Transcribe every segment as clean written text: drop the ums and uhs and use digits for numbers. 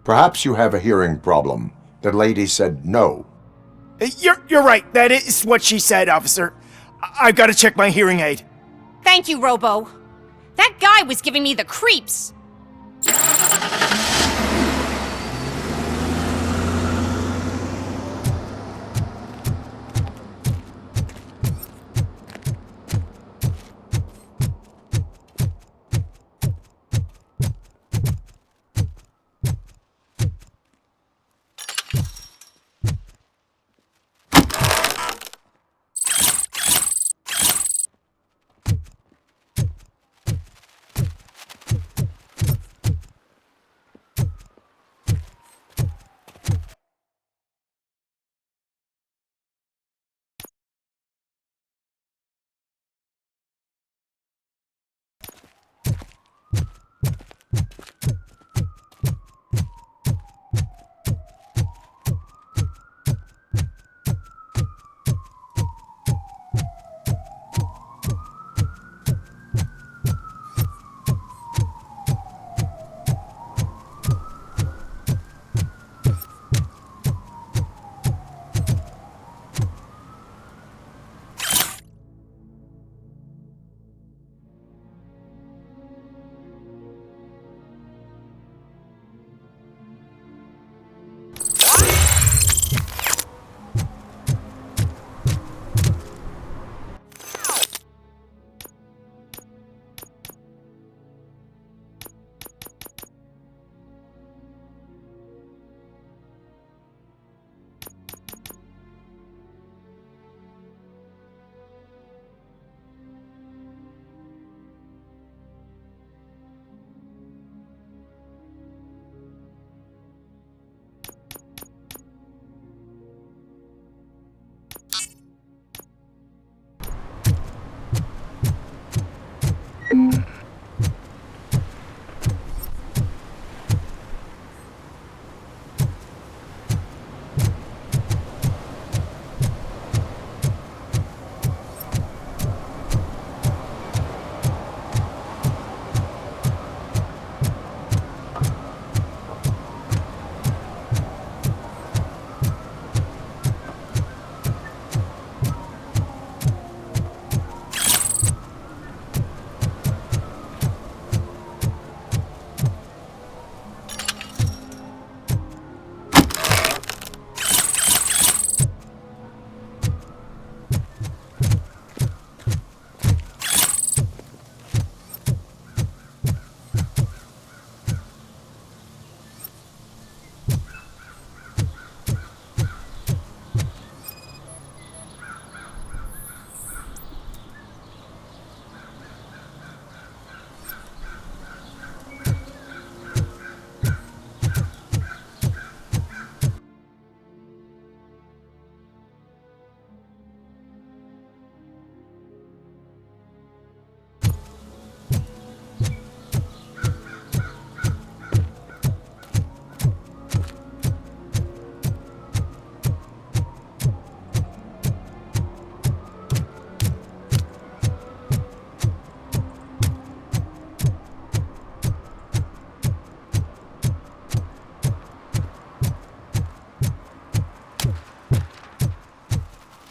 Perhaps you have a hearing problem. The lady said no. You're right. That is what she said, officer. I've got to check my hearing aid. Thank you, Robo. That guy was giving me the creeps.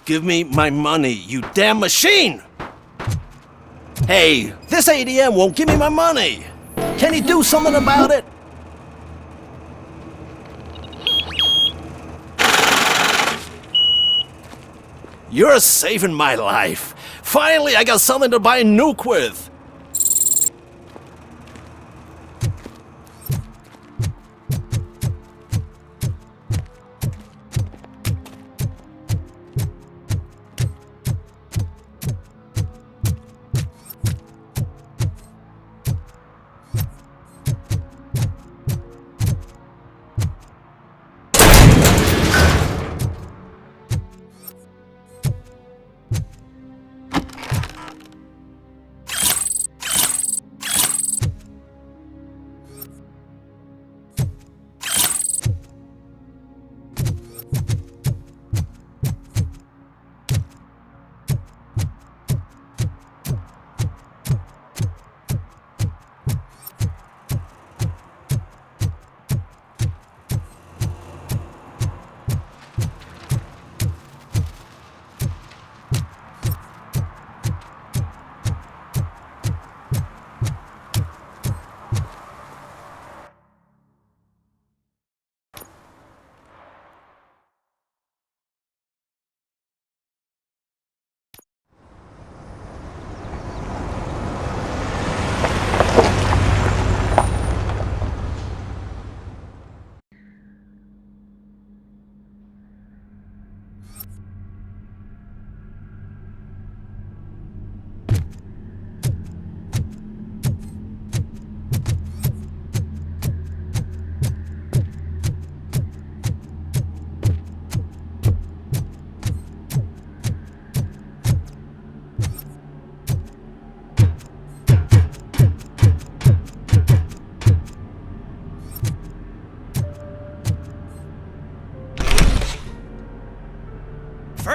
Give me my money, you damn machine! Hey, this ATM won't give me my money! Can you do something about it? You're saving my life. Finally, I got something to buy a nuke with.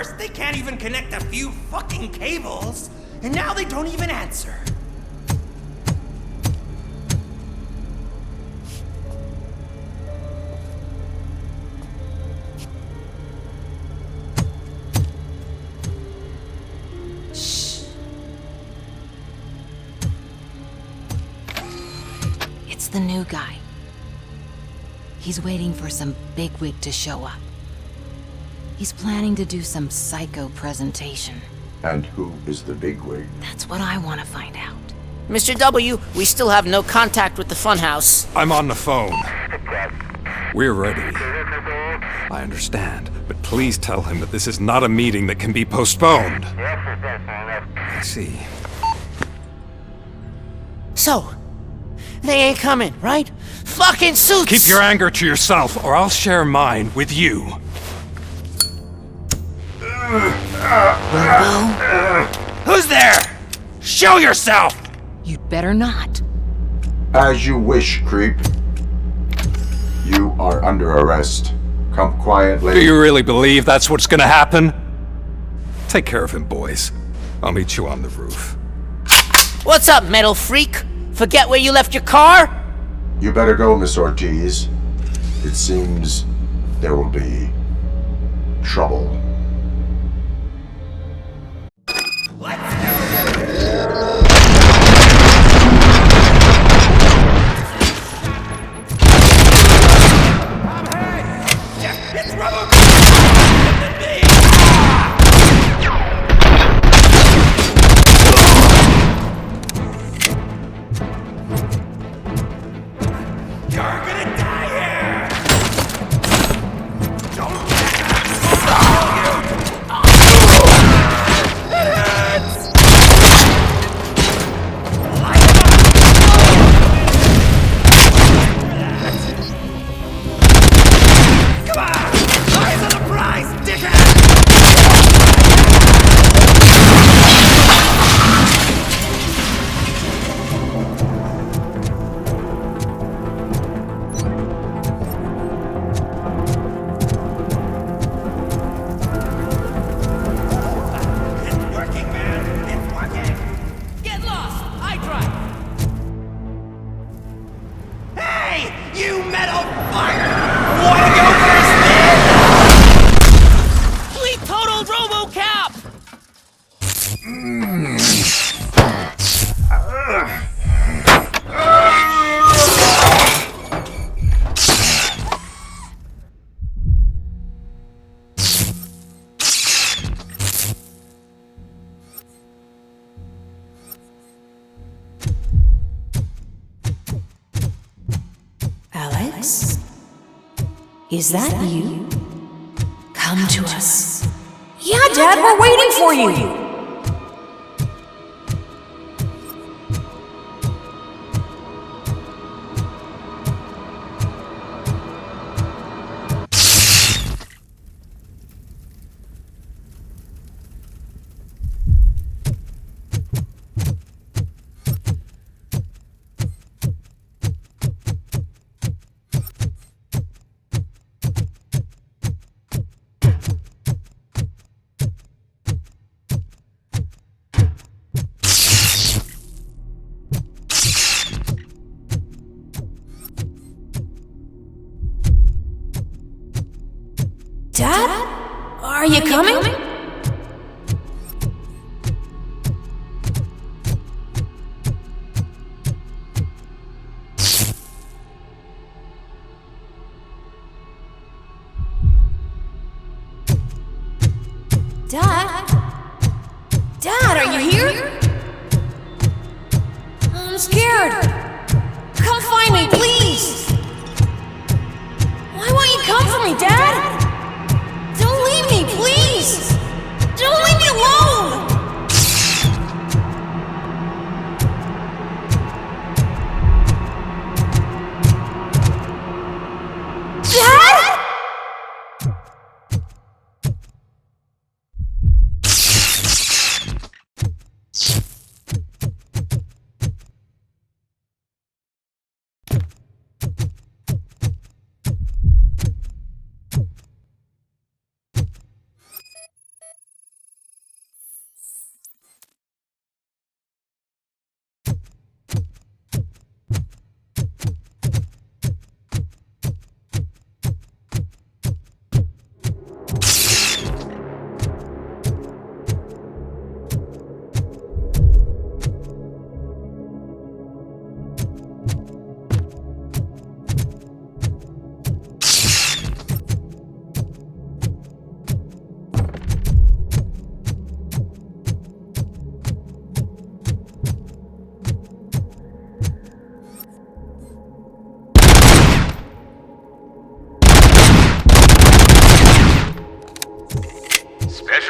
First, they can't even connect a few fucking cables, and now they don't even answer. It's the new guy. He's waiting for some bigwig to show up. He's planning to do some psycho presentation. And who is the bigwig? That's what I want to find out. Mr. W, we still have no contact with the funhouse. I'm on the phone. We're ready. I understand, but please tell him that this is not a meeting that can be postponed. I see. So, they ain't coming, right? Fucking suits! Keep your anger to yourself, or I'll share mine with you. Who's there? Show yourself! You'd better not. As you wish, creep. You are under arrest. Come quietly. Do you really believe that's what's gonna happen? Take care of him, boys. I'll meet you on the roof. What's up, metal freak? Forget where you left your car? You better go, Miss Ortiz. It seems there will be trouble. It's Robocop! You're gonna die here! Don't Come on! Eyes on the prize, dickhead! It's working, man! It's working! Get lost! I drive! Hey! You metal fire! Wanna go first, man? We totaled Robocop! Alex? Is that you? Come to us. Yeah, Dad, we're waiting for you! Dad? Are you coming? Dad? Dad, are you here? I'm scared. Come find me, please. Why won't you come for me, Dad? Don't leave me, please! Don't leave me alone! Dad?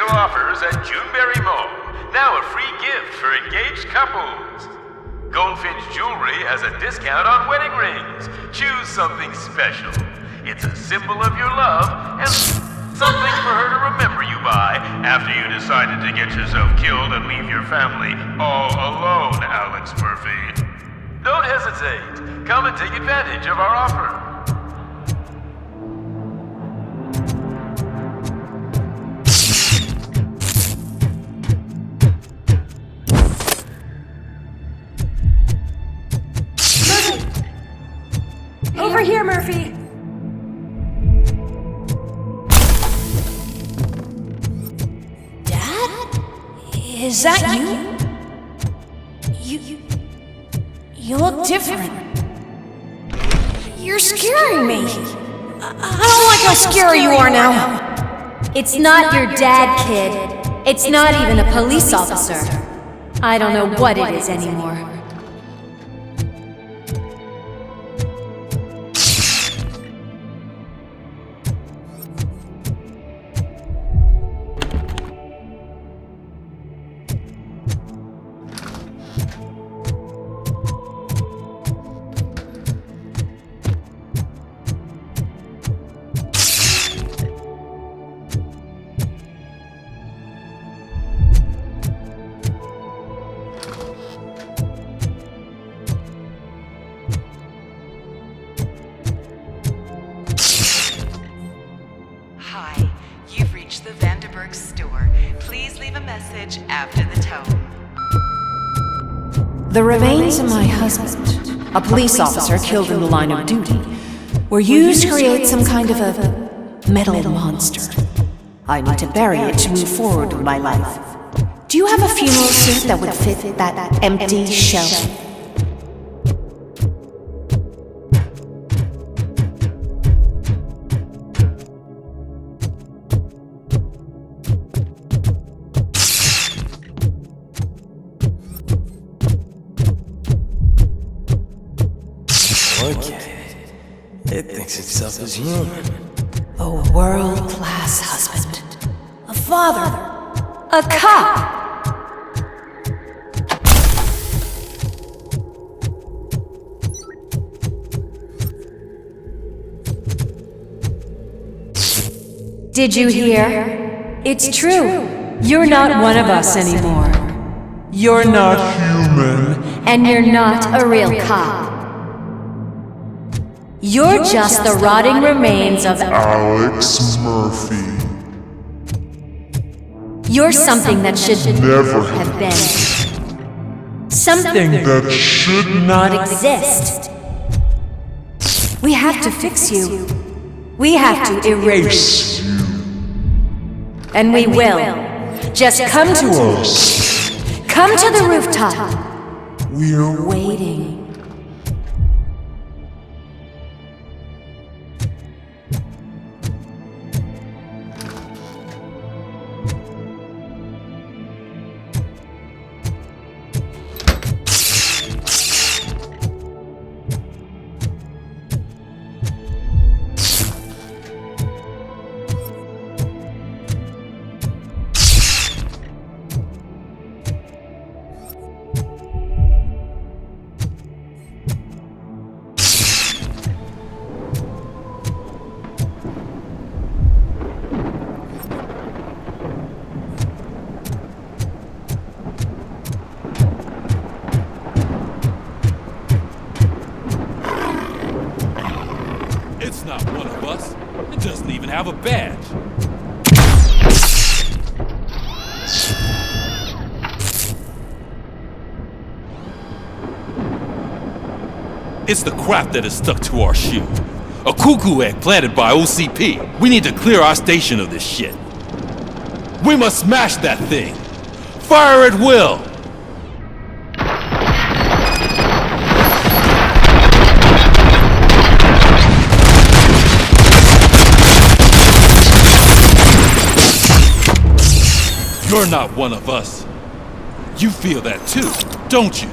special offers at Juneberry Mall. Now a free gift for engaged couples. Goldfinch Jewelry has a discount on wedding rings. Choose something special. It's a symbol of your love and something for her to remember you by after you decided to get yourself killed and leave your family all alone, Alex Murphy. Don't hesitate. Come and take advantage of our offer. Over here, Murphy! Dad? Is that you? You look different. You're scaring me. I don't like how scary you are now. It's not your dad, kid. It's not even a police officer. I don't know what it is anymore. Hi, you've reached the Vanderburg store. Please leave a message after the tone. The remains of my husband, a police officer killed in the line of duty, were used to create some kind of a metal monster. I need to bury it to move forward with my life. Do you have a funeral suit that would fit that empty shell? It thinks itself as human. A world-class husband. A father. A cop! Did you hear? It's true. You're not one of us anymore. You're not human. And you're not a real cop. You're just the rotting remains of Alex Murphy. You're something that should Never have been. Something that should Not exist. We have to fix you. We have to erase you. And we will. Just come to us. Come to the rooftop. We're Waiting. It's not one of us. It doesn't even have a badge. It's the crap that is stuck to our shoe. A cuckoo egg planted by OCP. We need to clear our station of this shit. We must smash that thing. Fire at will. You're not one of us. You feel that too, don't you?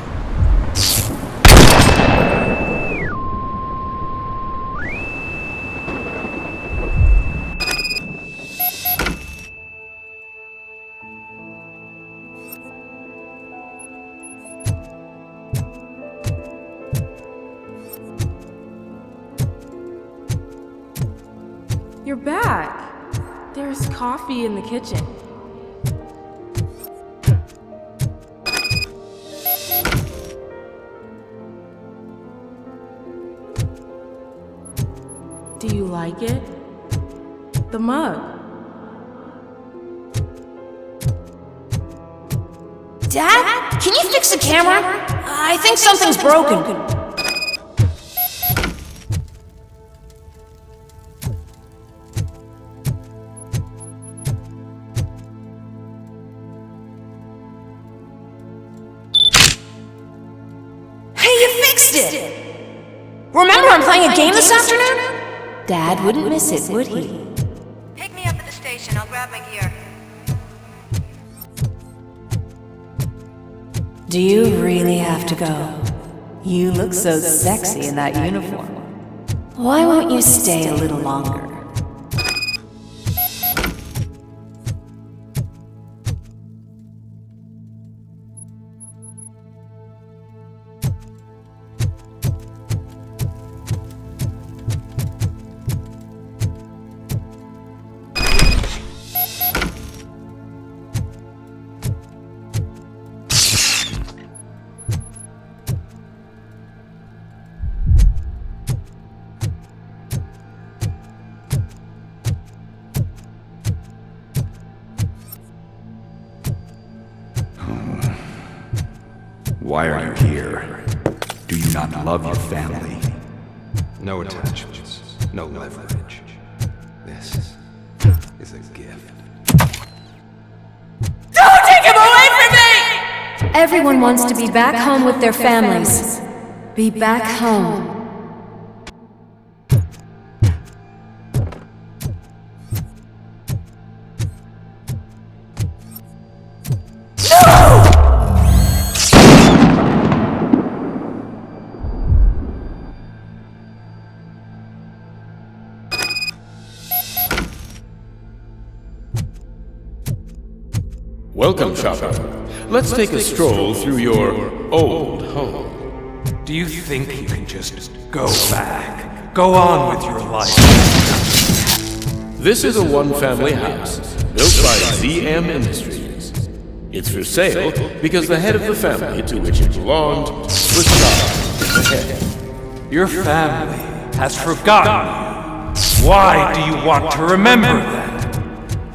You're back. There's coffee in the kitchen. Do you like it? The mug. Dad? Can you fix the camera? I think something's broken. Hey, you fixed it! Remember I'm playing a game this afternoon? Dad wouldn't miss it, would he? Pick me up at the station. I'll grab my gear. Do you really have to go? You look so sexy in that uniform. Why won't you stay a little longer? Why are you here? Do you not love your family? No attachments, no leverage. This is a gift. Don't take him away from me! Everyone wants to be back home with their families. Be back home. Welcome, Chopper. Let's take a stroll through your old home. Do you think you can just go back? Go on with your life? This is a one-family house built by ZM Industries. It's for sale because the head of the family to which it belonged was shot in the head. Your family has forgotten you. Why do you want to remember them?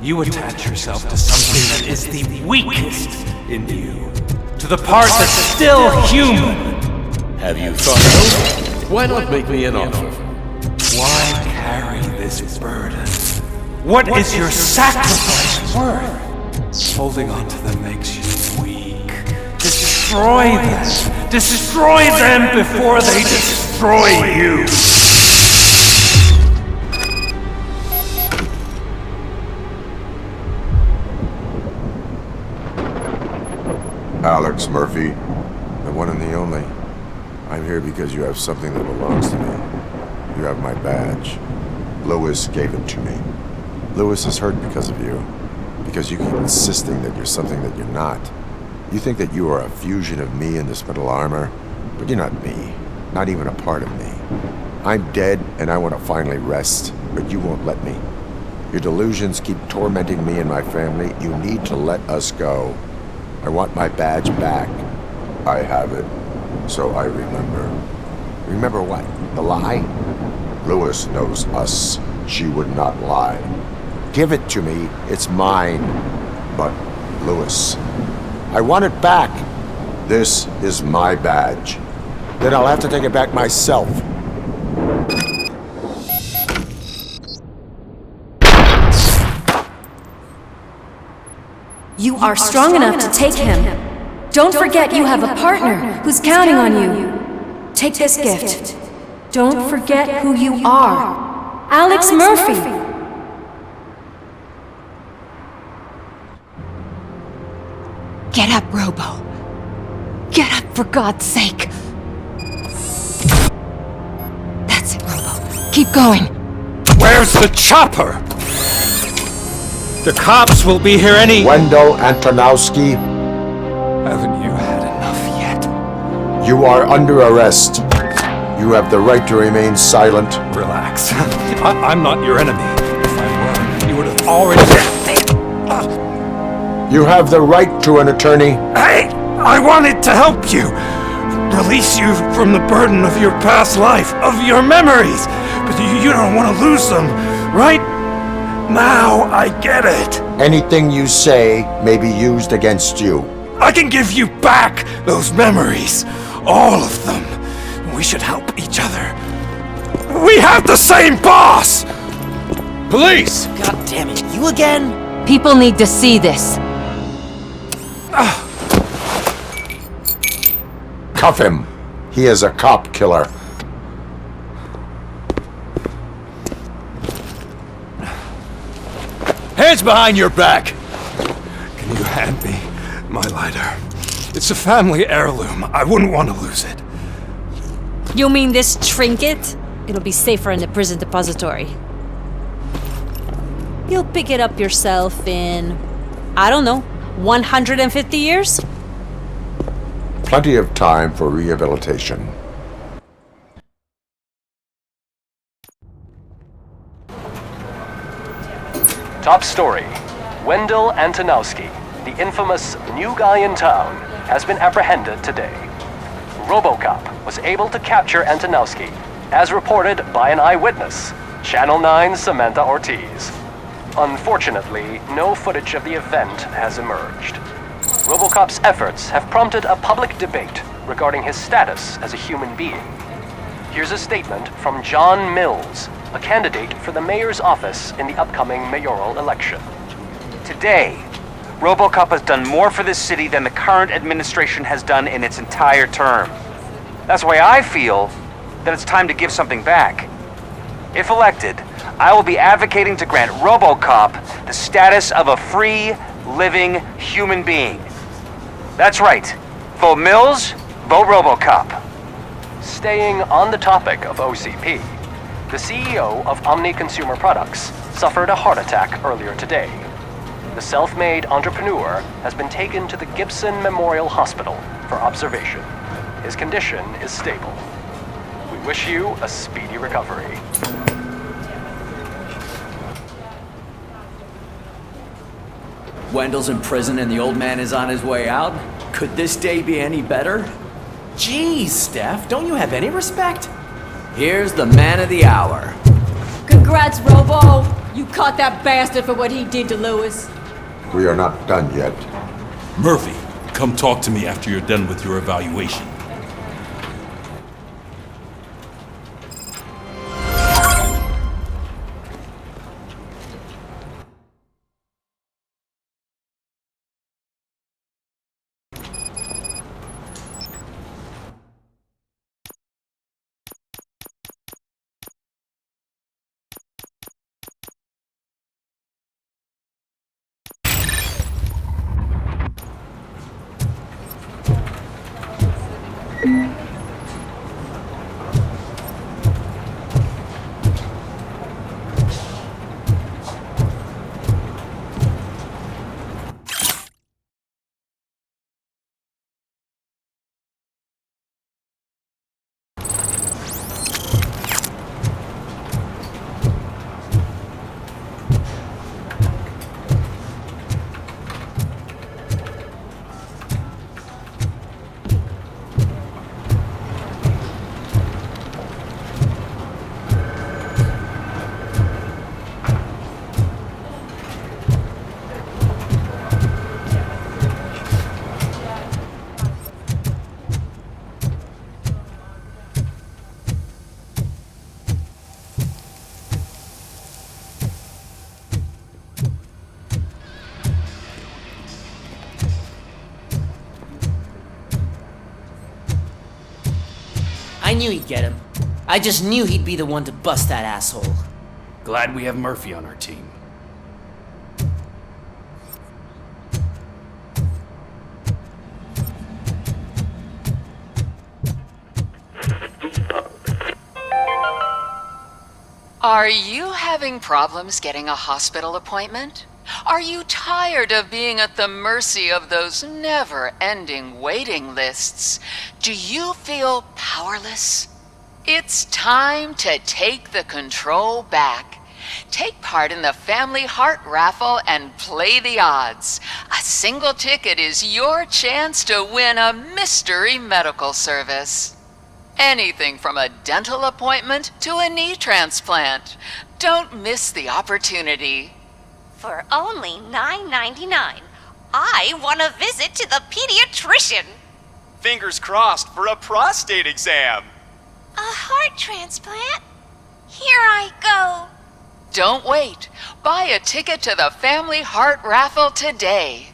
You attach yourself to something that is the weakest in you, to the part that's still human. Have you thought it over? Why not make me an offer? Why carry this burden? What is your sacrifice worth? Holding on to them makes you weak. Destroy them! Destroy them before they destroy you! Alex Murphy, the one and the only. I'm here because you have something that belongs to me. You have my badge. Lewis gave it to me. Lewis is hurt because of you. Because you keep insisting that you're something that you're not. You think that you are a fusion of me in this metal armor, but you're not me. Not even a part of me. I'm dead and I want to finally rest, but you won't let me. Your delusions keep tormenting me and my family. You need to let us go. I want my badge back. I have it, so I remember. Remember what? The lie? Lewis knows us. She would not lie. Give it to me. It's mine. But, Lewis, I want it back. This is my badge. Then I'll have to take it back myself. You are strong enough to take him. Don't forget you have a partner who's counting on you. Take this gift. Don't forget who you are. Alex Murphy. Get up, Robo. Get up, for God's sake. That's it, Robo. Keep going. Where's the chopper? The cops will be here any— Wendell Antonowski. Haven't you had enough yet? You are under arrest. You have the right to remain silent. Relax. I'm not your enemy. already... You have the right to an attorney. Hey! I wanted to help you! Release you from the burden of your past life, of your memories! But you don't want to lose them, right? Now I get it. Anything you say may be used against you. I can give you back those memories. All of them. We should help each other. We have the same boss! Police! God damn it, you again? People need to see this. Cuff him. He is a cop killer. Hands behind your back! Can you hand me my lighter? It's a family heirloom. I wouldn't want to lose it. You mean this trinket? It'll be safer in the prison depository. You'll pick it up yourself in, I don't know, 150 years? Plenty of time for rehabilitation. Top story. Wendell Antonowski, the infamous new guy in town, has been apprehended today. Robocop was able to capture Antonowski, as reported by an eyewitness, Channel 9's Samantha Ortiz. Unfortunately, no footage of the event has emerged. Robocop's efforts have prompted a public debate regarding his status as a human being. Here's a statement from John Mills, a candidate for the mayor's office in the upcoming mayoral election. Today, Robocop has done more for this city than the current administration has done in its entire term. That's why I feel that it's time to give something back. If elected, I will be advocating to grant Robocop the status of a free, living human being. That's right. Vote Mills, vote Robocop. Staying on the topic of OCP, the CEO of Omni Consumer Products suffered a heart attack earlier today. The self-made entrepreneur has been taken to the Gibson Memorial Hospital for observation. His condition is stable. We wish you a speedy recovery. Wendell's in prison and the old man is on his way out? Could this day be any better? Jeez, Steph, don't you have any respect? Here's the man of the hour. Congrats, Robo! You caught that bastard for what he did to Lewis. We are not done yet. Murphy, come talk to me after you're done with your evaluation. I knew he'd get him. I just knew he'd be the one to bust that asshole. Glad we have Murphy on our team. Are you having problems getting a hospital appointment? Are you tired of being at the mercy of those never-ending waiting lists? Do you feel powerless? It's time to take the control back Take part in the Family Heart Raffle and play the odds. A single ticket is your chance to win a mystery medical service. Anything from a dental appointment to a knee transplant. Don't miss the opportunity. For only $9.99, I want to visit to the pediatrician. Fingers crossed for a prostate exam. A heart transplant? Here I go. Don't wait. Buy a ticket to the Family Heart Raffle today.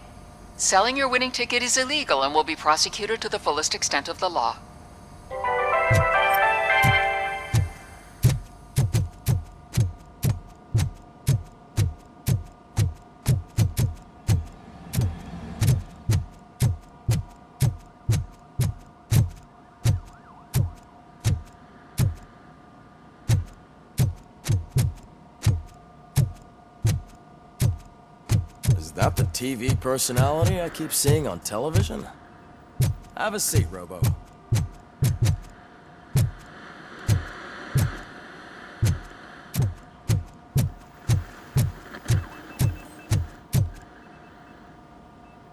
Selling your winning ticket is illegal and will be prosecuted to the fullest extent of the law. Is that the TV personality I keep seeing on television? Have a seat, Robo.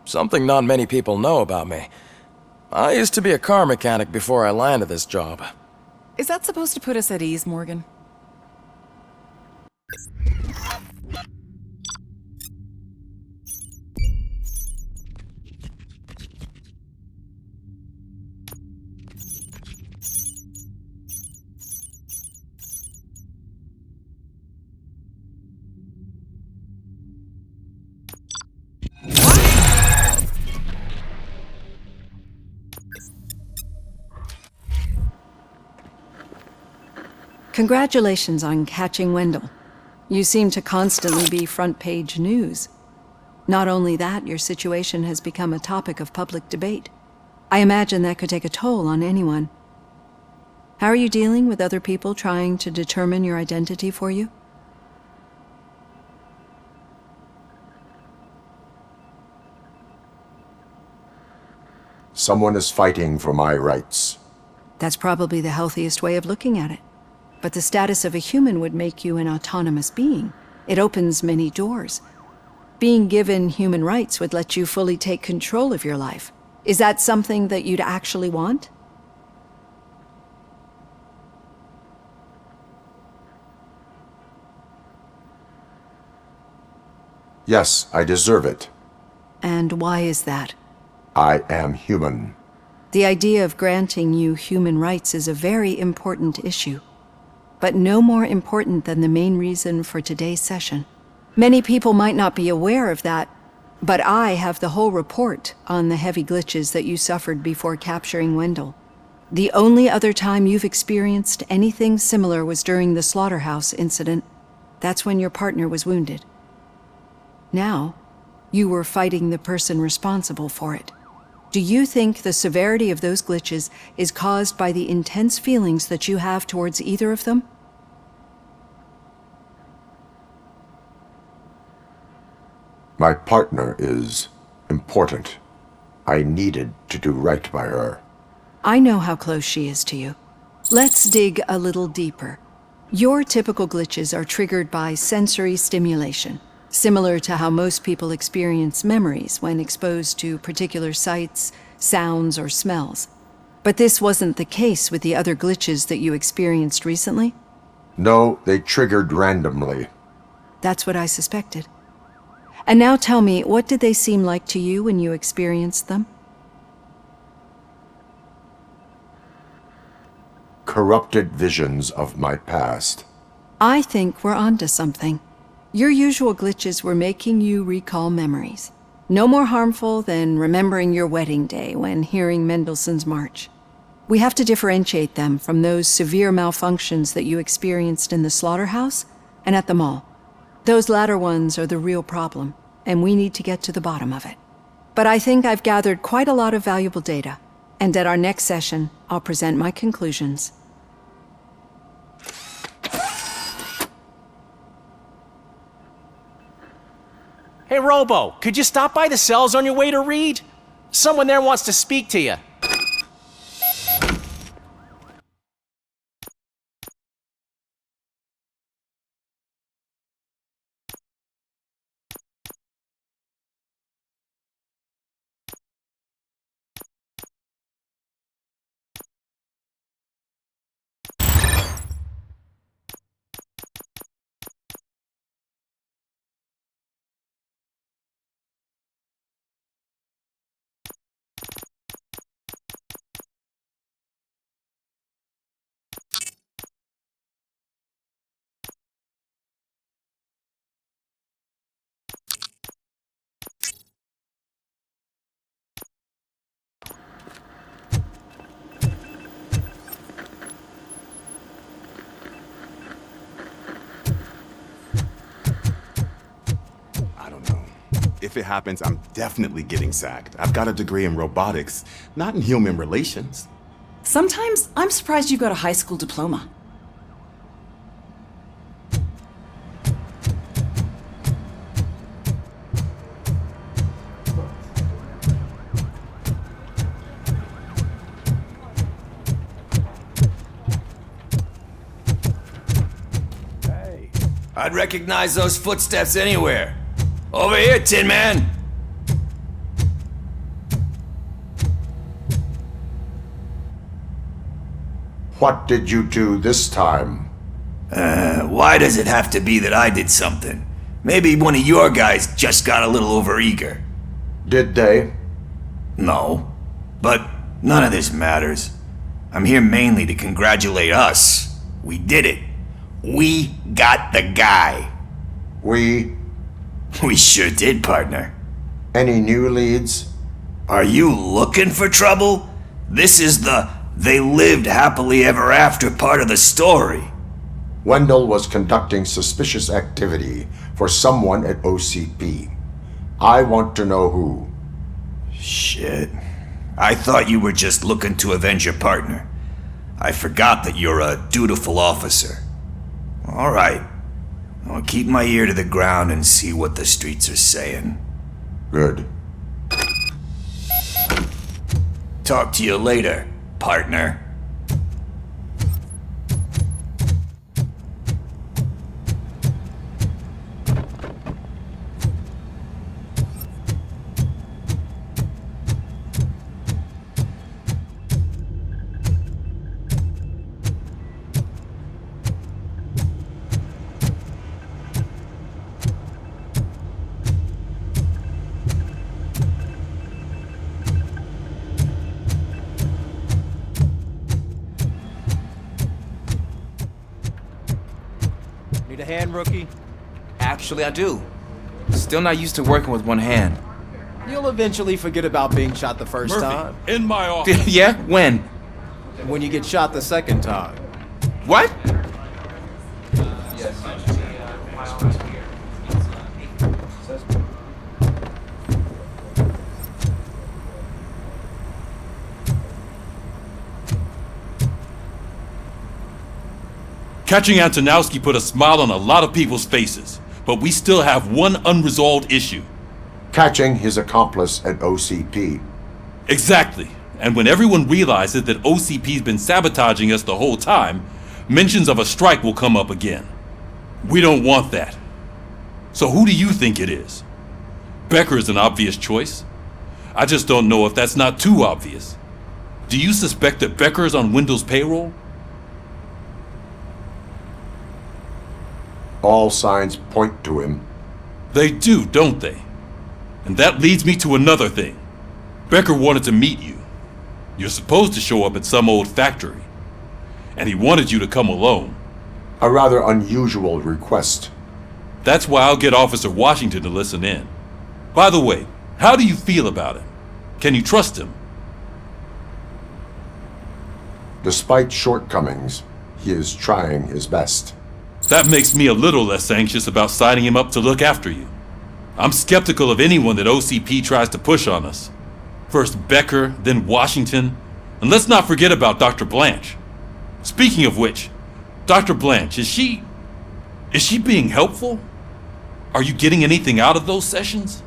Something not many people know about me. I used to be a car mechanic before I landed this job. Is that supposed to put us at ease, Morgan? Congratulations on catching Wendell. You seem to constantly be front-page news. Not only that, your situation has become a topic of public debate. I imagine that could take a toll on anyone. How are you dealing with other people trying to determine your identity for you? Someone is fighting for my rights. That's probably the healthiest way of looking at it. But the status of a human would make you an autonomous being. It opens many doors. Being given human rights would let you fully take control of your life. Is that something that you'd actually want? Yes, I deserve it. And why is that? I am human. The idea of granting you human rights is a very important issue, but no more important than the main reason for today's session. Many people might not be aware of that, but I have the whole report on the heavy glitches that you suffered before capturing Wendell. The only other time you've experienced anything similar was during the slaughterhouse incident. That's when your partner was wounded. Now, you were fighting the person responsible for it. Do you think the severity of those glitches is caused by the intense feelings that you have towards either of them? My partner is important. I needed to do right by her. I know how close she is to you. Let's dig a little deeper. Your typical glitches are triggered by sensory stimulation, similar to how most people experience memories when exposed to particular sights, sounds, or smells. But this wasn't the case with the other glitches that you experienced recently? No, they triggered randomly. That's what I suspected. And now tell me, what did they seem like to you when you experienced them? Corrupted visions of my past. I think we're onto something. Your usual glitches were making you recall memories. No more harmful than remembering your wedding day when hearing Mendelssohn's March. We have to differentiate them from those severe malfunctions that you experienced in the slaughterhouse and at the mall. Those latter ones are the real problem, and we need to get to the bottom of it. But I think I've gathered quite a lot of valuable data, and at our next session, I'll present my conclusions. Hey, Robo, could you stop by the cells on your way to Reed? Someone there wants to speak to you. if it happens, I'm definitely getting sacked. I've got a degree in robotics, not in human relations. Sometimes I'm surprised you got a high school diploma. I'd recognize those footsteps anywhere. Over here, Tin Man! What did you do this time? Why does it have to be that I did something? Maybe one of your guys just got a little overeager. Did they? No. But none of this matters. I'm here mainly to congratulate us. We did it. We got the guy. We sure did, partner. Any new leads? Are you looking for trouble? This is the "they lived happily ever after" part of the story. Wendell was conducting suspicious activity for someone at OCP. I want to know who. Shit. I thought you were just looking to avenge your partner. I forgot that you're a dutiful officer. All right. I'll keep my ear to the ground and see what the streets are saying. Good. Talk to you later, partner. Need a hand, rookie? Actually, I do. Still not used to working with one hand. You'll eventually forget about being shot the first Murphy, time. in my office. Yeah? When? When you get shot the second time. What? Catching Antonowski put a smile on a lot of people's faces, but we still have one unresolved issue. Catching his accomplice at OCP. Exactly. And when everyone realizes that OCP's been sabotaging us the whole time, mentions of a strike will come up again. We don't want that. So who do you think it is? Becker is an obvious choice. I just don't know if that's not too obvious. Do you suspect that Becker is on Wendell's payroll? All signs point to him. They do, don't they? And that leads me to another thing. Becker wanted to meet you. You're supposed to show up at some old factory. And he wanted you to come alone. A rather unusual request. That's why I'll get Officer Washington to listen in. By the way, how do you feel about him? Can you trust him? Despite shortcomings, he is trying his best. That makes me a little less anxious about signing him up to look after you. I'm skeptical of anyone that OCP tries to push on us. First Becker, then Washington, and let's not forget about Dr. Blanche. Speaking of which, Dr. Blanche, is she being helpful? Are you getting anything out of those sessions?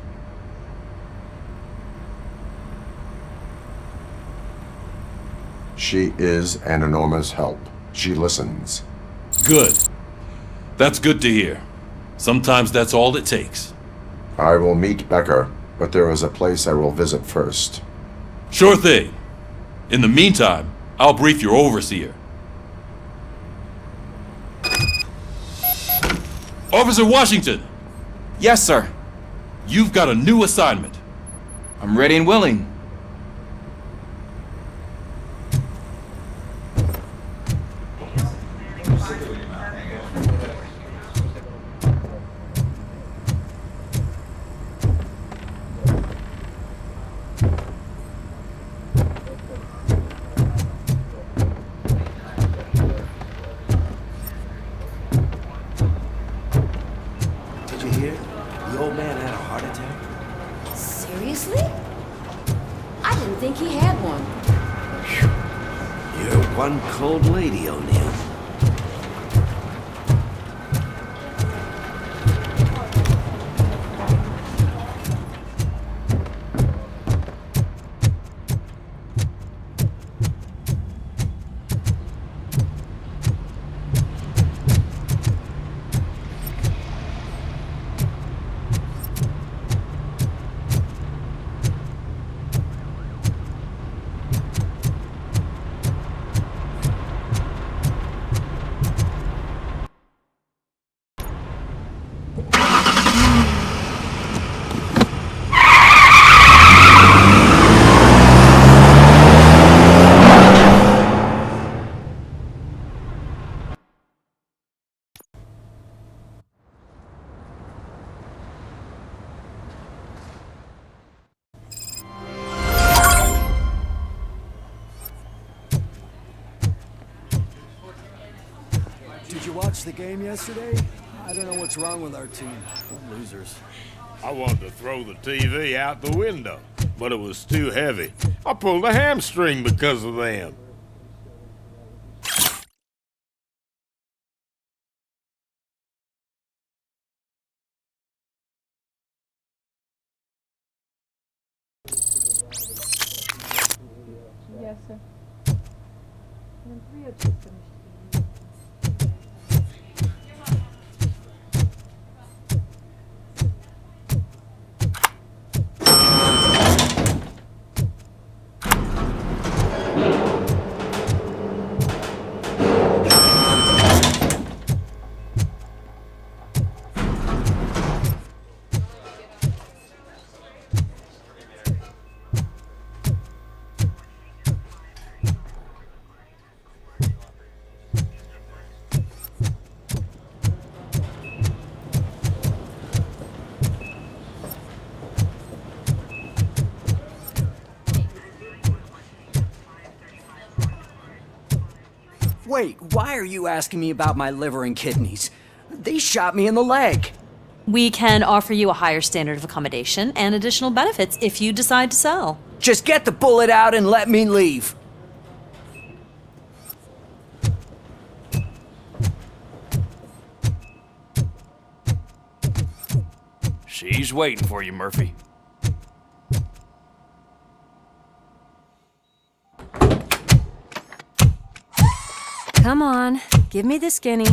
She is an enormous help. She listens. Good. That's good to hear. Sometimes that's all it takes. I will meet Becker, but there is a place I will visit first. Sure thing. In the meantime, I'll brief your overseer. Officer Washington! Yes, sir. You've got a new assignment. I'm ready and willing. cold lady, O'Neill. Did you watch the game yesterday? I don't know what's wrong with our team. We're losers. I wanted to throw the TV out the window, but it was too heavy. I pulled a hamstring because of them. Yes, sir. And 302 finished. Wait, why are you asking me about my liver and kidneys? They shot me in the leg. We can offer you a higher standard of accommodation and additional benefits if you decide to sell. Just get the bullet out and let me leave. She's waiting for you, Murphy. Come on, give me the skinny.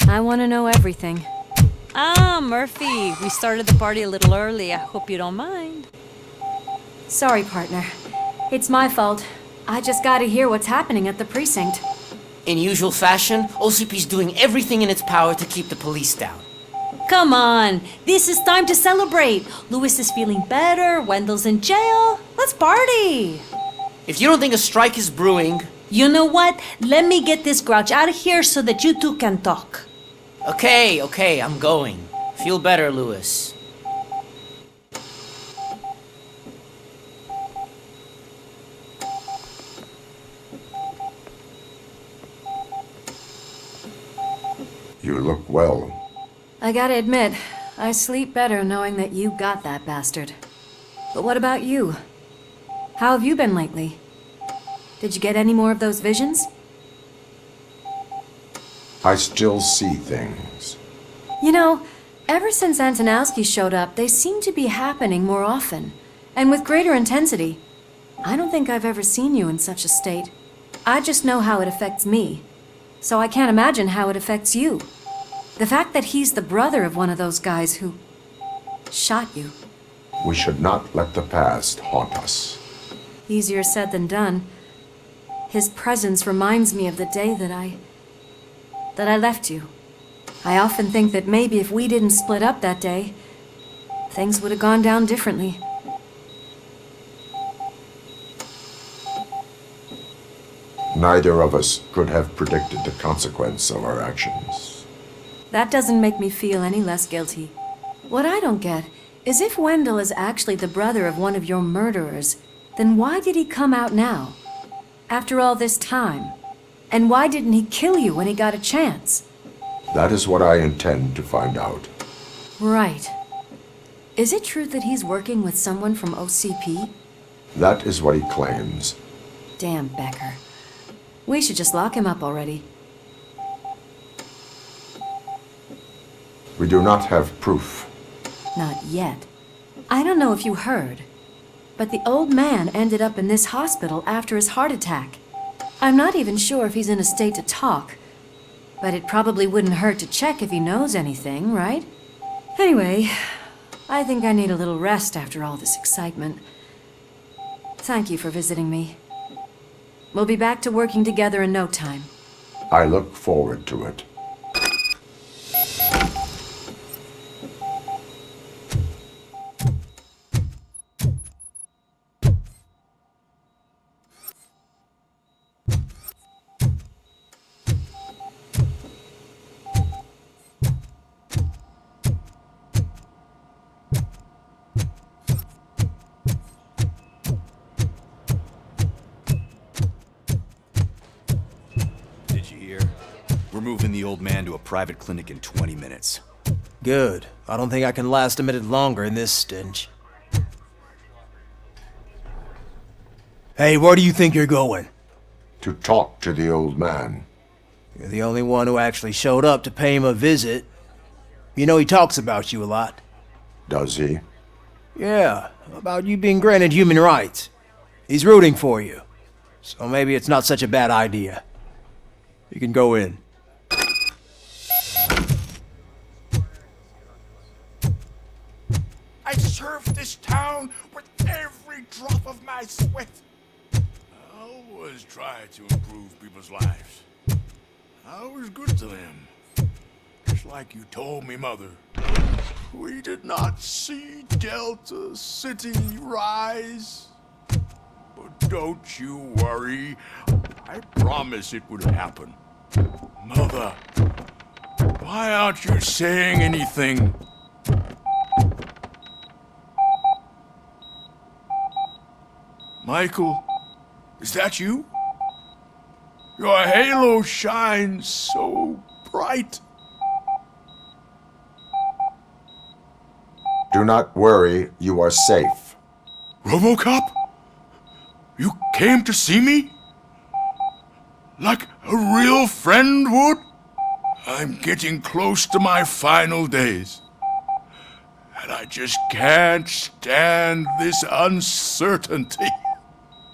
I want to know everything. Ah, Murphy, we started the party a little early. I hope you don't mind. Sorry, partner. It's my fault. I just gotta hear what's happening at the precinct. In usual fashion, OCP's doing everything in its power to keep the police down. Come on, this is time to celebrate. Louis is feeling better, Wendell's in jail. Let's party. If you don't think a strike is brewing... You know what? Let me get this grouch out of here so that you two can talk. Okay, I'm going. Feel better, Louis. You look well. I gotta admit, I sleep better knowing that you got that bastard. But what about you? How have you been lately? Did you get any more of those visions? I still see things. You know, ever since Antonowski showed up, they seem to be happening more often, and with greater intensity. I don't think I've ever seen you in such a state. I just know how it affects me, so I can't imagine how it affects you. The fact that he's the brother of one of those guys who shot you. We should not let the past haunt us. Easier said than done. His presence reminds me of the day that I left you. I often think that maybe if we didn't split up that day, things would have gone down differently. Neither of us could have predicted the consequence of our actions. That doesn't make me feel any less guilty. What I don't get is if Wendell is actually the brother of one of your murderers, then why did he come out now? After all this time? And why didn't he kill you when he got a chance? That is what I intend to find out. Right. Is it true that he's working with someone from OCP? That is what he claims. Damn, Becker. We should just lock him up already. We do not have proof. Not yet. I don't know if you heard, but the old man ended up in this hospital after his heart attack. I'm not even sure if he's in a state to talk, but it probably wouldn't hurt to check if he knows anything, right? Anyway, I think I need a little rest after all this excitement. Thank you for visiting me. We'll be back to working together in no time. I look forward to it. We're moving the old man to a private clinic in 20 minutes. Good. I don't think I can last a minute longer in this stench. Hey, where do you think you're going? To talk to the old man. You're the only one who actually showed up to pay him a visit. You know he talks about you a lot. Does he? Yeah, about you being granted human rights. He's rooting for you. So maybe it's not such a bad idea. You can go in. I served this town with every drop of my sweat. I always try to improve people's lives. I was good to them. Just like you told me, Mother. We did not see Delta City rise. But don't you worry. I promise it would happen. Mother, why aren't you saying anything? Michael, is that you? Your halo shines so bright. Do not worry, you are safe. Robocop? You came to see me? Like a real friend would? I'm getting close to my final days. And I just can't stand this uncertainty.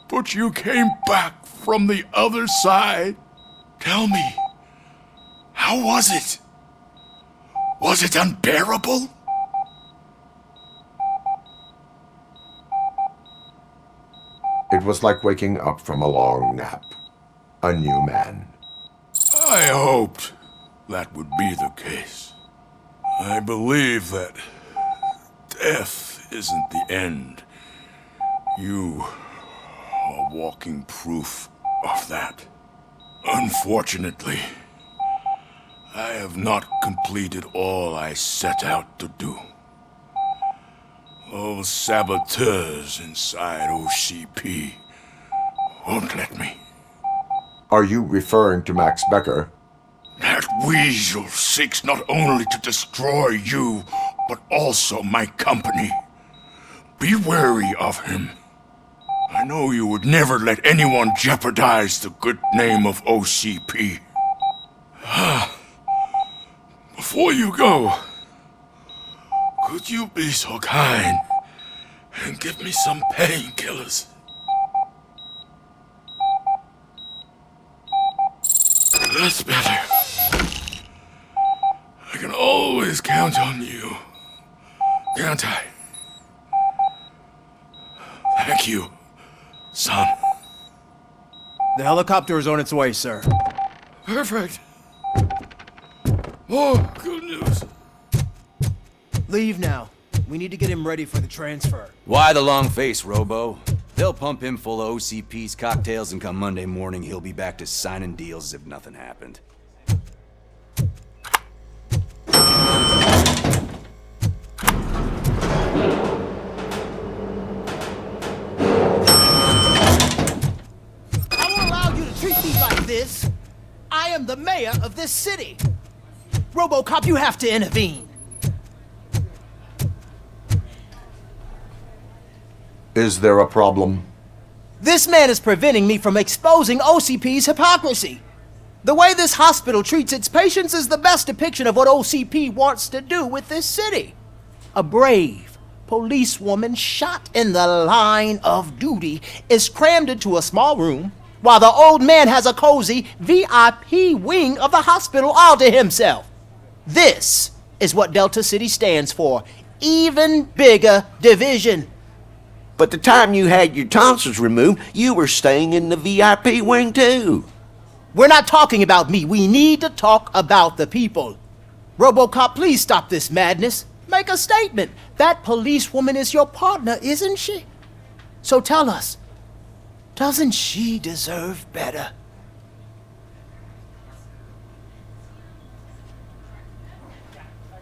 But you came back from the other side. Tell me, how was it? Was it unbearable? It was like waking up from a long nap. A new man. I hoped that would be the case. I believe that death isn't the end. You are walking proof of that. Unfortunately, I have not completed all I set out to do. Those saboteurs inside OCP won't let me. Are you referring to Max Becker? That weasel seeks not only to destroy you, but also my company. Be wary of him. I know you would never let anyone jeopardize the good name of OCP. Before you go, could you be so kind and give me some painkillers? That's better. I can always count on you, can't I? Thank you, son. The helicopter is on its way, sir. Perfect. Oh, good news. Leave now. We need to get him ready for the transfer. Why the long face, Robo? They'll pump him full of OCP's cocktails, and come Monday morning, he'll be back to signing deals as if nothing happened. I won't allow you to treat me like this. I am the mayor of this city. Robocop, you have to intervene. Is there a problem? This man is preventing me from exposing OCP's hypocrisy. The way this hospital treats its patients is the best depiction of what OCP wants to do with this city. A brave policewoman shot in the line of duty is crammed into a small room, while the old man has a cozy VIP wing of the hospital all to himself. This is what Delta City stands for. Even bigger division. But the time you had your tonsils removed, you were staying in the VIP wing too. We're not talking about me. We need to talk about the people. Robocop, please stop this madness. Make a statement. That policewoman is your partner, isn't she? So tell us, doesn't she deserve better?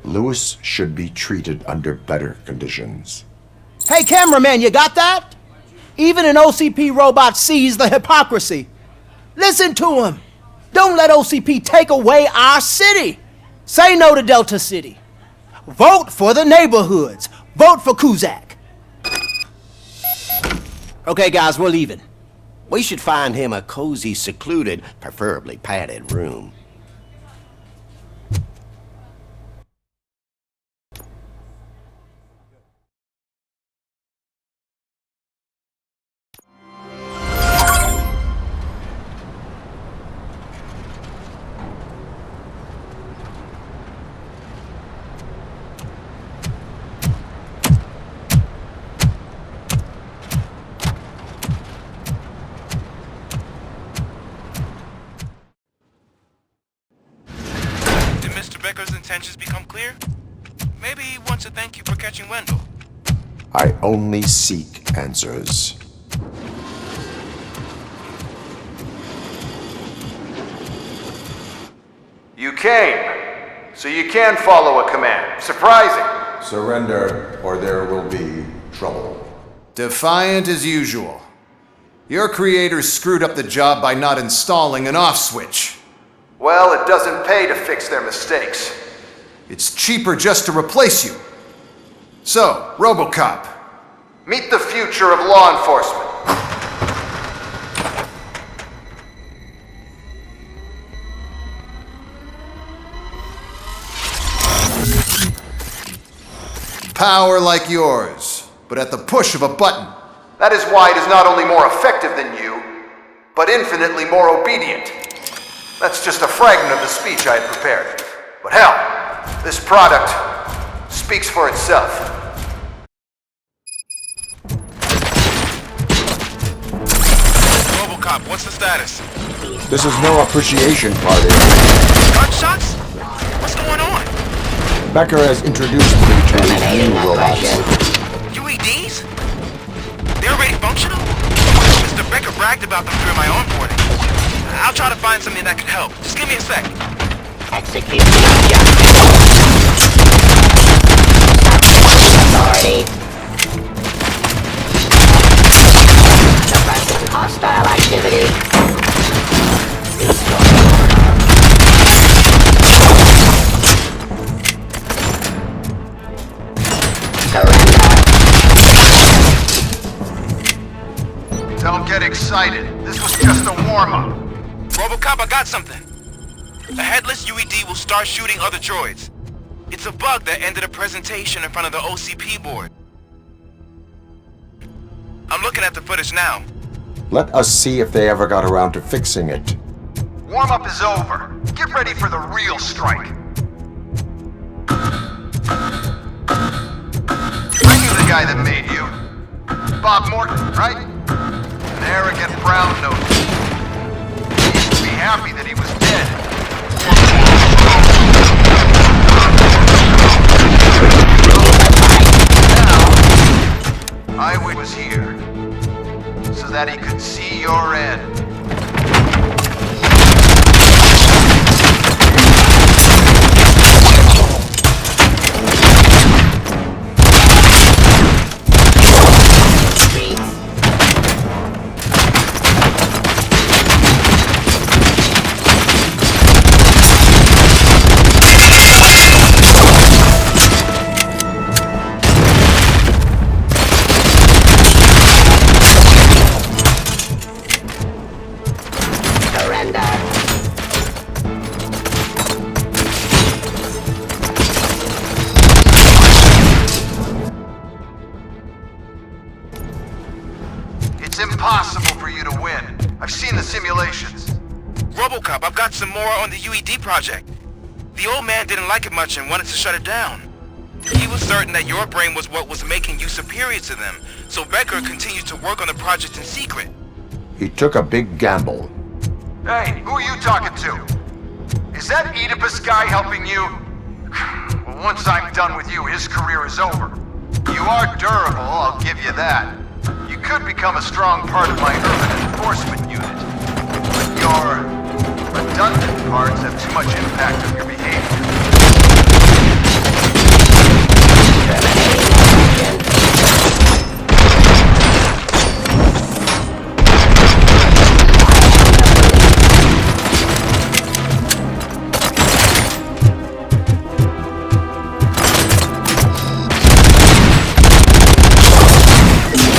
Lewis should be treated under better conditions. Hey, cameraman, you got that? Even an OCP robot sees the hypocrisy. Listen to him. Don't let OCP take away our city. Say no to Delta City. Vote for the neighborhoods. Vote for Kuzak. Okay, guys, we're leaving. We should find him a cozy, secluded, preferably padded room. Becker's intentions become clear? Maybe he wants to thank you for catching Wendell. I only seek answers. You came, so you can follow a command. Surprising. Surrender, or there will be trouble. Defiant as usual. Your creators screwed up the job by not installing an off switch. Well, it doesn't pay to fix their mistakes. It's cheaper just to replace you. So, Robocop. Meet the future of law enforcement. Power like yours, but at the push of a button. That is why it is not only more effective than you, but infinitely more obedient. That's just a fragment of the speech I had prepared. But hell, this product speaks for itself. Robocop, what's the status? This is no appreciation party. Gunshots? What's going on? Becker has introduced me to his new robots. UEDs? They're already functional? Mr. Becker bragged about them during my onboarding. I'll try to find something that could help. Just give me a sec. Execute the objective. Authority. Suppressing hostile activity. Don't get excited. This was just a warm-up. Robocop, I got something. The headless UED will start shooting other droids. It's a bug that ended a presentation in front of the OCP board. I'm looking at the footage now. Let us see if they ever got around to fixing it. Warm-up is over. Get ready for the real strike. I knew the guy that made you. Bob Morton, right? An arrogant brown-nosed. He used to be happy that he was dead. Now, I was here, so that he could see your end. Robocop, I've got some more on the UED project. The old man didn't like it much and wanted to shut it down. He was certain that your brain was what was making you superior to them, so Becker continued to work on the project in secret. He took a big gamble. Hey, who are you talking to? Is that Oedipus guy helping you? Well, once I'm done with you, his career is over. You are durable, I'll give you that. You could become a strong part of my urban enforcement unit. But your redundant parts have too much impact on your behavior.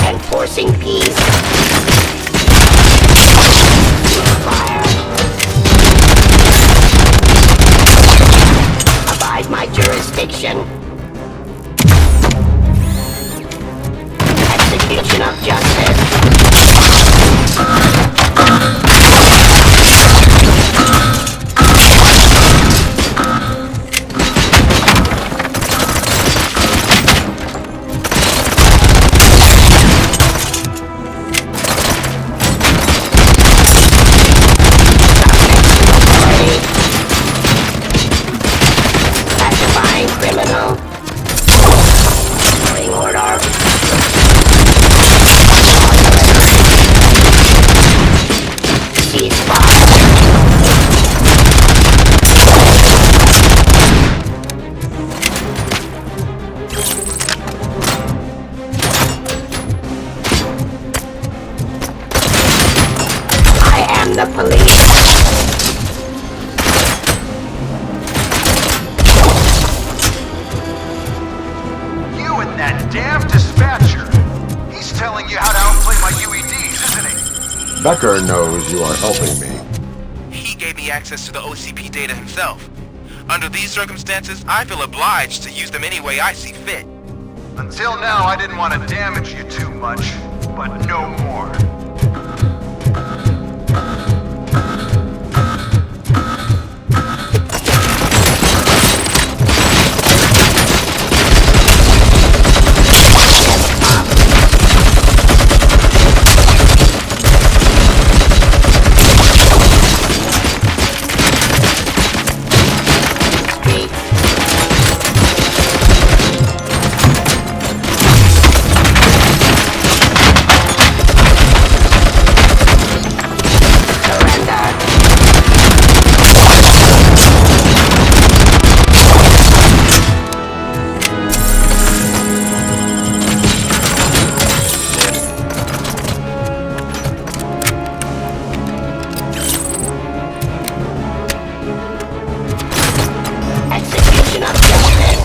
Enforcing peace. Fire. Abide my jurisdiction. Execution of justice. Classifying criminal. Ring order. I am the police. You and that damn dispatcher. He's telling you how to outplay my UEDs, isn't he? Becker knows you are helping me. He gave me access to the OCP data himself. Under these circumstances, I feel obliged to use them any way I see fit. Until now, I didn't want to damage you too much, but no more. Execution of justice.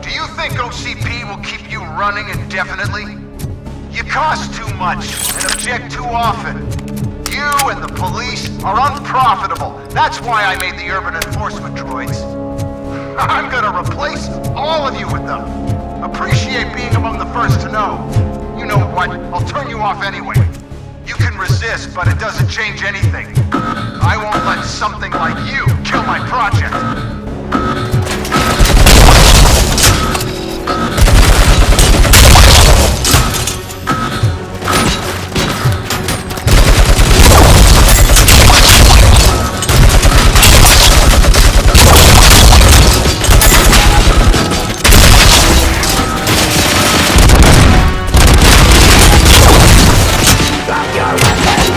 Do you think OCP will keep you running indefinitely? You cost too much and object too often. You and the police are unprofitable. That's why I made the urban enforcement droids. I'm gonna replace all of you with them. Appreciate being among the first to know. You know what? I'll turn you off anyway. You can resist, but it doesn't change anything. I won't let something like you kill my project. Drop your weapon.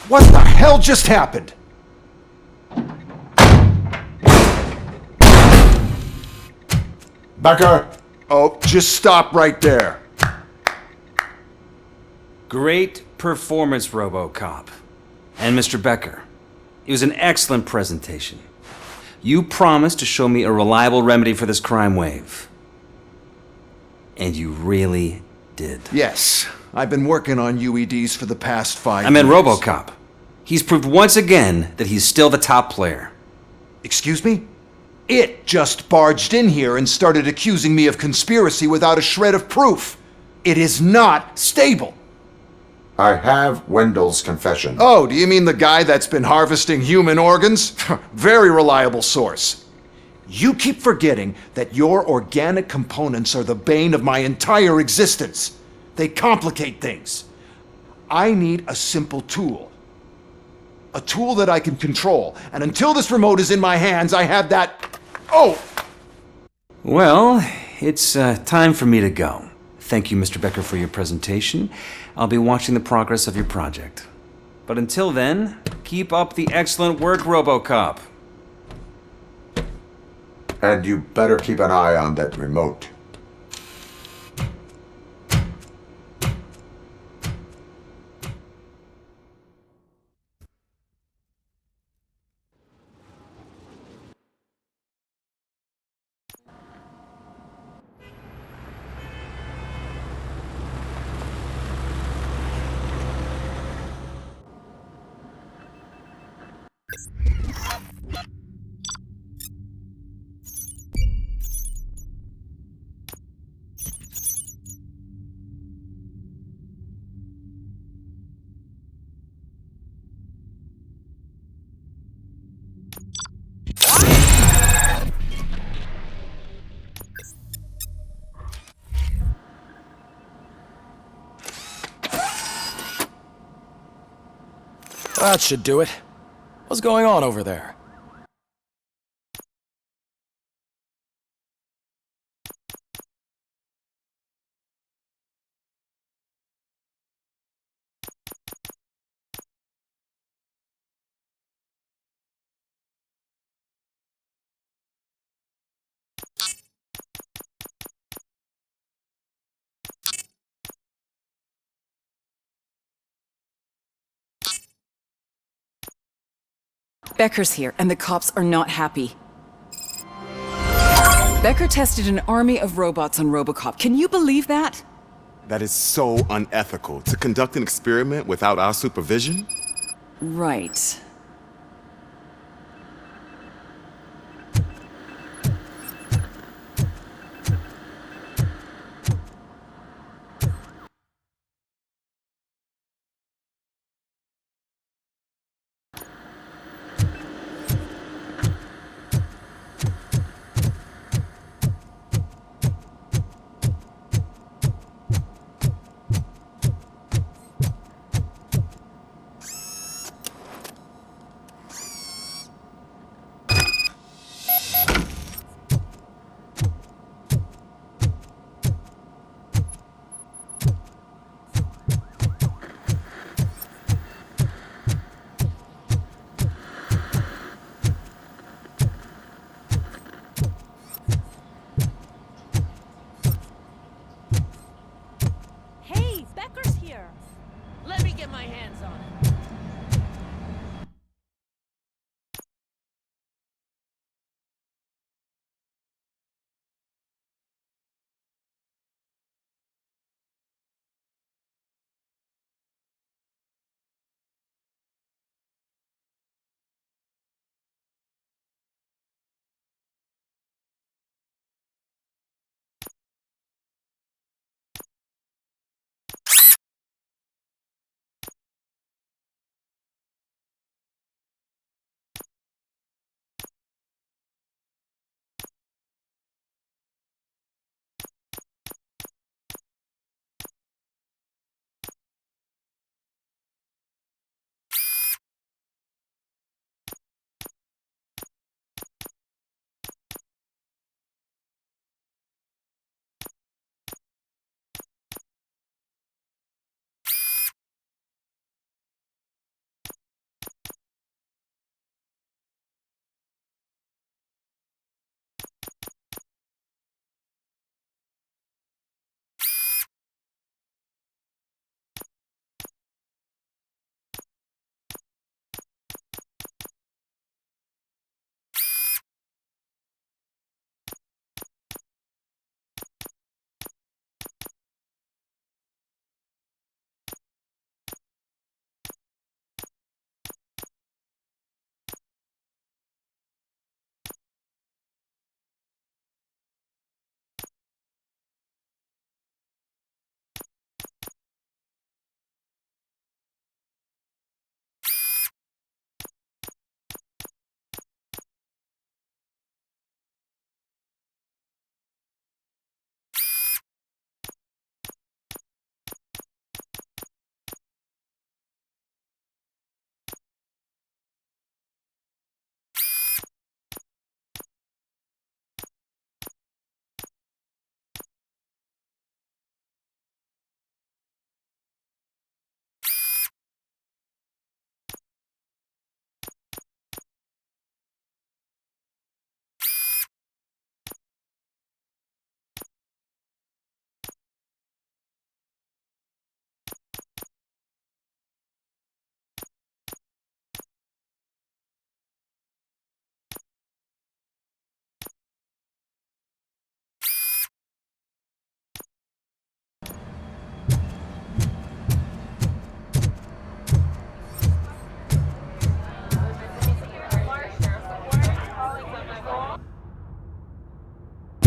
What the hell just happened? Becker! Oh, just stop right there. Great performance, Robocop. And Mr. Becker, it was an excellent presentation. You promised to show me a reliable remedy for this crime wave. And you really did. Yes, I've been working on UEDs for the past 5 years. I meant Robocop. He's proved once again that he's still the top player. Excuse me? It just barged in here and started accusing me of conspiracy without a shred of proof. It is not stable. I have Wendell's confession. Oh, do you mean the guy that's been harvesting human organs? Very reliable source. You keep forgetting that your organic components are the bane of my entire existence. They complicate things. I need a simple tool. A tool that I can control. And until this remote is in my hands, I have that... Oh! Well, it's time for me to go. Thank you, Mr. Becker, for your presentation. I'll be watching the progress of your project. But until then, keep up the excellent work, Robocop. And you better keep an eye on that remote. That should do it. What's going on over there? Becker's here, and the cops are not happy. Becker tested an army of robots on Robocop. Can you believe that? That is so unethical. To conduct an experiment without our supervision? Right.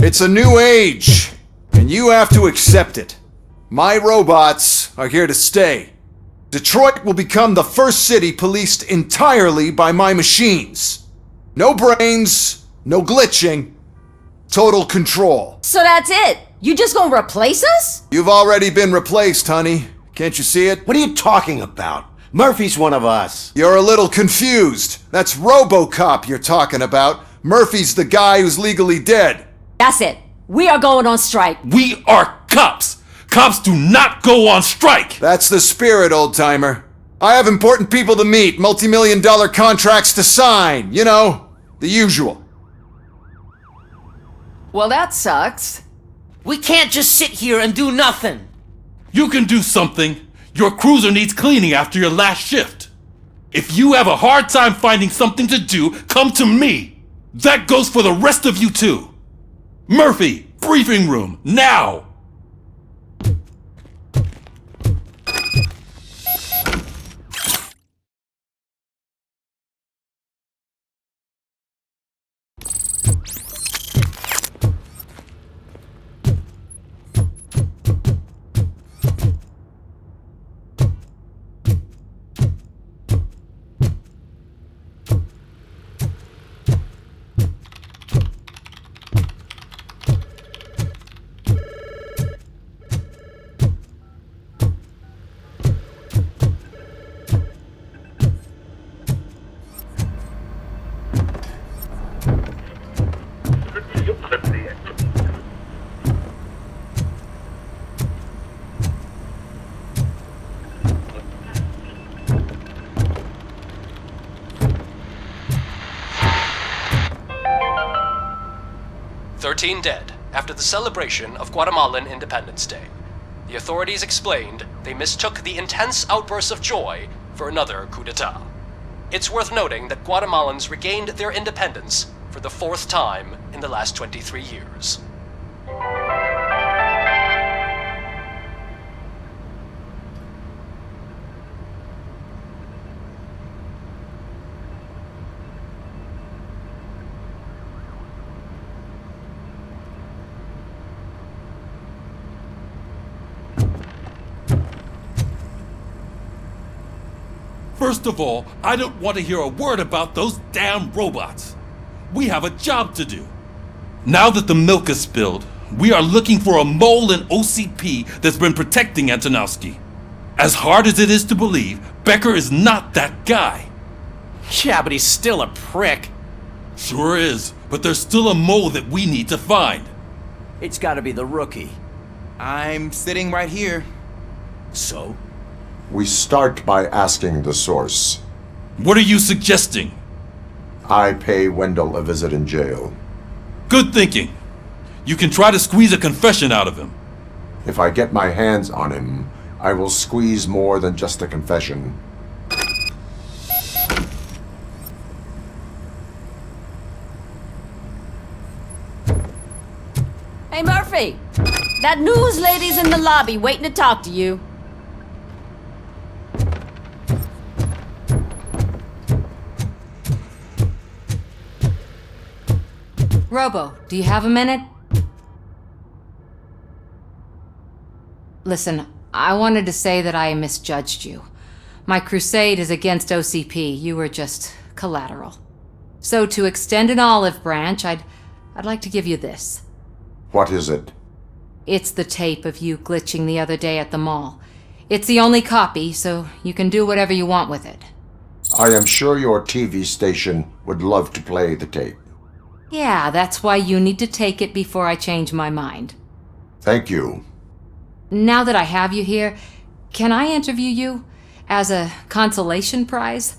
It's a new age, and you have to accept it. My robots are here to stay. Detroit will become the first city policed entirely by my machines. No brains, no glitching, total control. So that's it? You just gonna replace us? You've already been replaced, honey. Can't you see it? What are you talking about? Murphy's one of us. You're a little confused. That's Robocop you're talking about. Murphy's the guy who's legally dead. That's it. We are going on strike. We are cops. Cops do not go on strike. That's the spirit, old-timer. I have important people to meet, multi-million-dollar contracts to sign. You know, the usual. Well, that sucks. We can't just sit here and do nothing. You can do something. Your cruiser needs cleaning after your last shift. If you have a hard time finding something to do, come to me. That goes for the rest of you too. Murphy, briefing room, now! Dead after the celebration of Guatemalan Independence Day. The authorities explained they mistook the intense outbursts of joy for another coup d'etat. It's worth noting that Guatemalans regained their independence for the 4th time in the last 23 years. First of all, I don't want to hear a word about those damn robots. We have a job to do. Now that the milk is spilled, we are looking for a mole in OCP that's been protecting Antonowski. As hard as it is to believe, Becker is not that guy. Yeah, but he's still a prick. Sure is, but there's still a mole that we need to find. It's gotta be the rookie. I'm sitting right here. So? We start by asking the source. What are you suggesting? I pay Wendell a visit in jail. Good thinking. You can try to squeeze a confession out of him. If I get my hands on him, I will squeeze more than just a confession. Hey, Murphy! That news lady's in the lobby waiting to talk to you. Robo, do you have a minute? Listen, I wanted to say that I misjudged you. My crusade is against OCP. You were just collateral. So to extend an olive branch, I'd like to give you this. What is it? It's the tape of you glitching the other day at the mall. It's the only copy, so you can do whatever you want with it. I am sure your TV station would love to play the tape. Yeah, that's why you need to take it before I change my mind. Thank you. Now that I have you here, can I interview you as a consolation prize?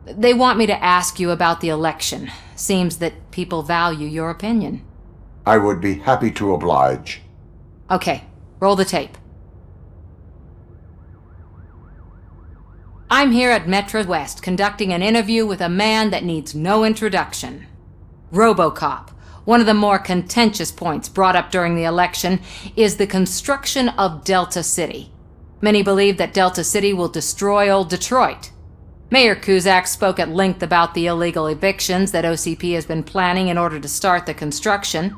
They want me to ask you about the election. Seems that people value your opinion. I would be happy to oblige. Okay, roll the tape. I'm here at Metro West conducting an interview with a man that needs no introduction. Robocop. One of the more contentious points brought up during the election is the construction of Delta City. Many believe that Delta City will destroy old Detroit. Mayor Cusack spoke at length about the illegal evictions that OCP has been planning in order to start the construction.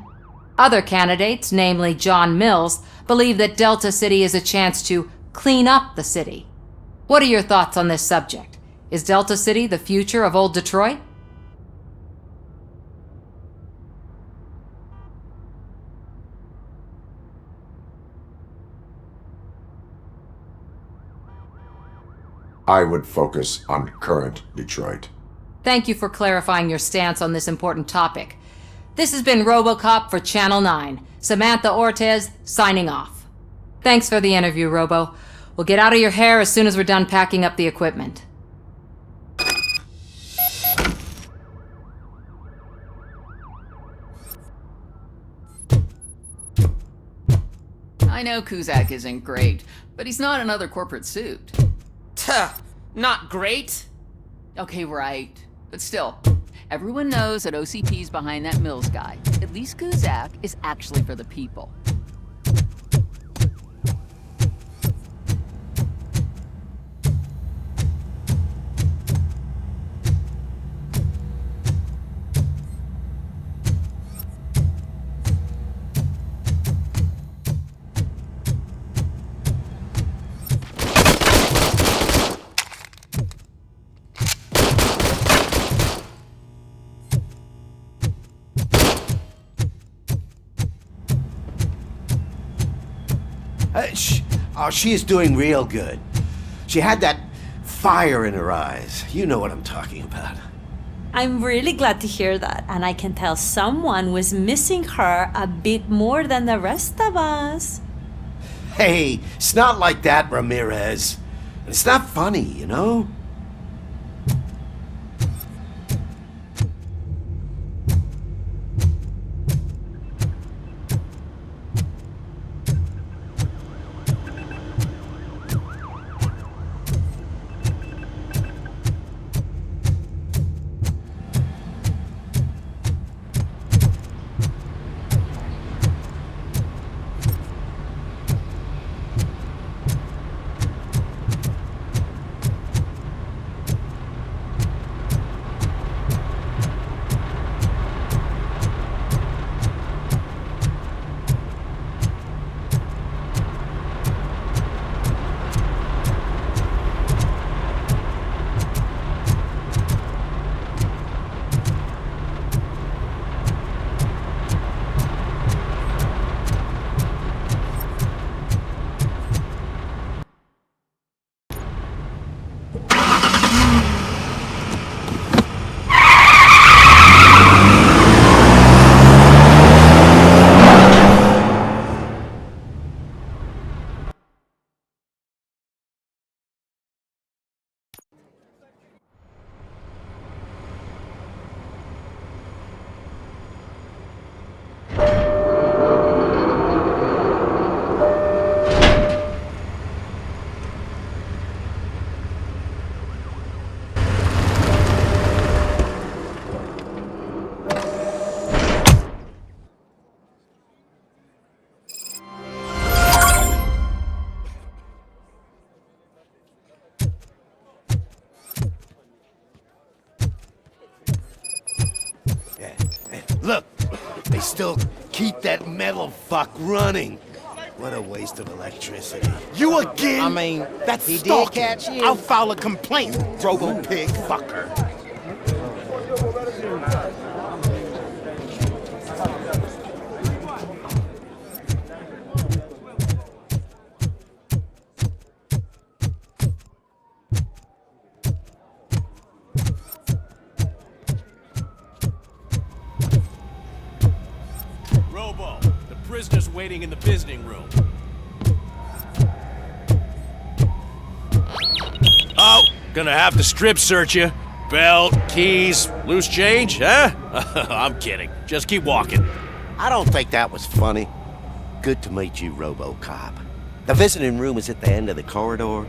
Other candidates, namely John Mills, believe that Delta City is a chance to clean up the city. What are your thoughts on this subject? Is Delta City the future of old Detroit? I would focus on current Detroit. Thank you for clarifying your stance on this important topic. This has been Robocop for Channel 9. Samantha Ortez, signing off. Thanks for the interview, Robo. We'll get out of your hair as soon as we're done packing up the equipment. I know Kuzak isn't great, but he's not another corporate suit. Tuh, not great. Okay, right. But still, everyone knows that OCP's behind that Mills guy. At least Kuzak is actually for the people. She is doing real good. She had that fire in her eyes. You know what I'm talking about. I'm really glad to hear that, and I can tell someone was missing her a bit more than the rest of us. Hey, it's not like that, Ramirez. It's not funny, you know? Look, they still keep that metal fuck running. What a waste of electricity. You again? I mean, That's he did stalking. catch you. I'll file a complaint, Robo Pig fucker. Robo, the prisoner's waiting in the visiting room. Oh, gonna have to strip search you. Belt, keys, loose change, huh? I'm kidding. Just keep walking. I don't think that was funny. Good to meet you, Robocop. The visiting room is at the end of the corridor.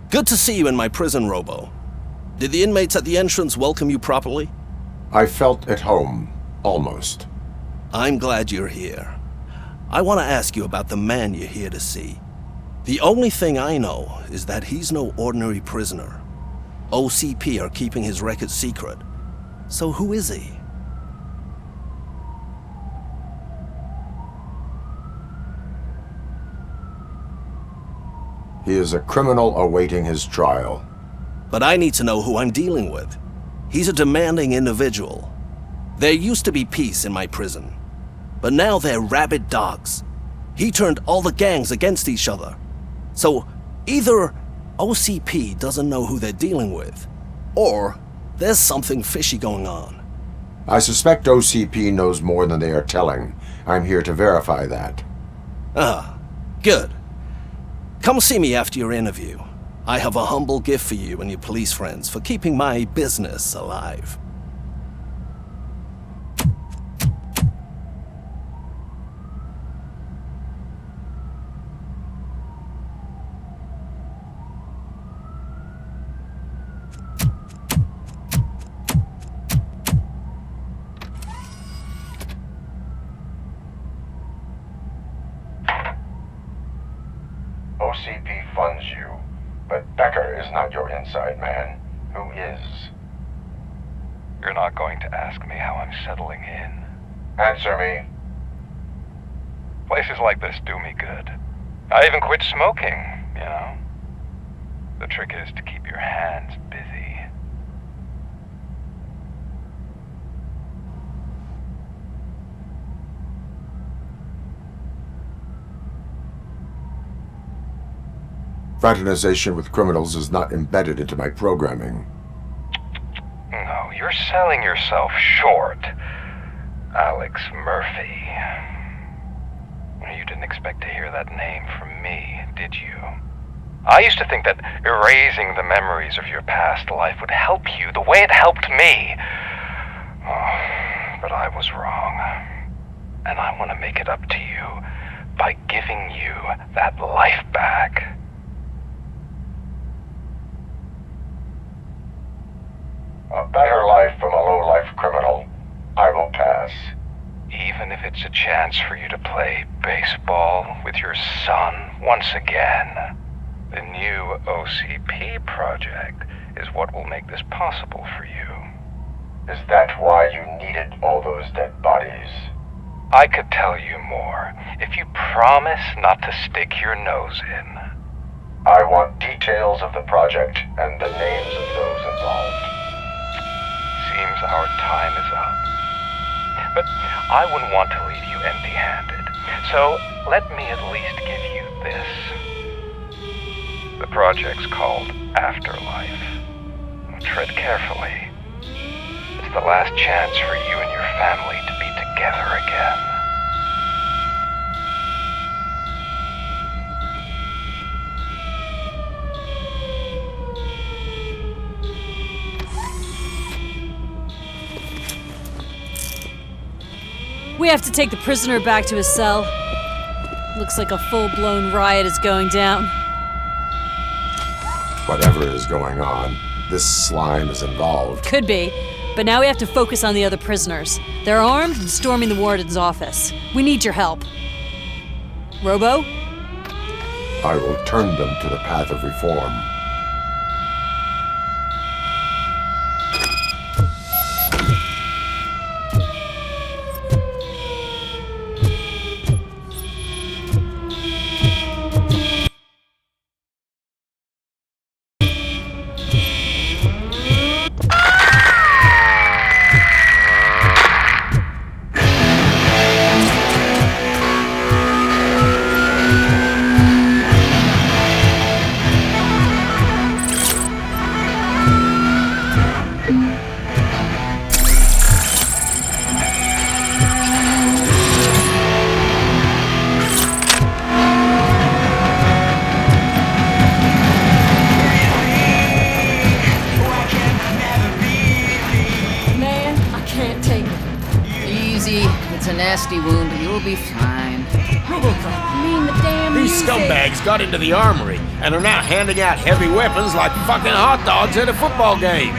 Good to see you in my prison, Robo. Did the inmates at the entrance welcome you properly? I felt at home, almost. I'm glad you're here. I want to ask you about the man you're here to see. The only thing I know is that he's no ordinary prisoner. OCP are keeping his record secret. So who is he? He is a criminal awaiting his trial. But I need to know who I'm dealing with. He's a demanding individual. There used to be peace in my prison, but now they're rabid dogs. He turned all the gangs against each other. So either OCP doesn't know who they're dealing with, or there's something fishy going on. I suspect OCP knows more than they are telling. I'm here to verify that. Ah, good. Come see me after your interview. I have a humble gift for you and your police friends for keeping my business alive. OCP funds you, but Becker is not your inside man. Who is? You're not going to ask me how I'm settling in. Answer me. Places like this do me good. I even quit smoking, you know. The trick is to keep your hands busy. Fraternization with criminals is not embedded into my programming. No, you're selling yourself short, Alex Murphy. You didn't expect to hear that name from me, did you? I used to think that erasing the memories of your past life would help you the way it helped me. Oh, but I was wrong. And I want to make it up to you by giving you that life back. A better life from a low-life criminal. I will pass. Even if it's a chance for you to play baseball with your son once again. The new OCP project is what will make this possible for you. Is that why you needed all those dead bodies? I could tell you more if you promise not to stick your nose in. I want details of the project and the names of those involved. Seems our time is up. But I wouldn't want to leave you empty-handed. So let me at least give you this. The project's called Afterlife. Tread carefully. It's the last chance for you and your family to be together again. We have to take the prisoner back to his cell. Looks like a full-blown riot is going down. Whatever is going on, this slime is involved. Could be, but now we have to focus on the other prisoners. They're armed and storming the warden's office. We need your help. Robo? I will turn them to the path of reform. Nasty wound, but you'll be fine. Robocop, you mean the damn These scumbags got into the armory and are now handing out heavy weapons like fucking hot dogs at a football game.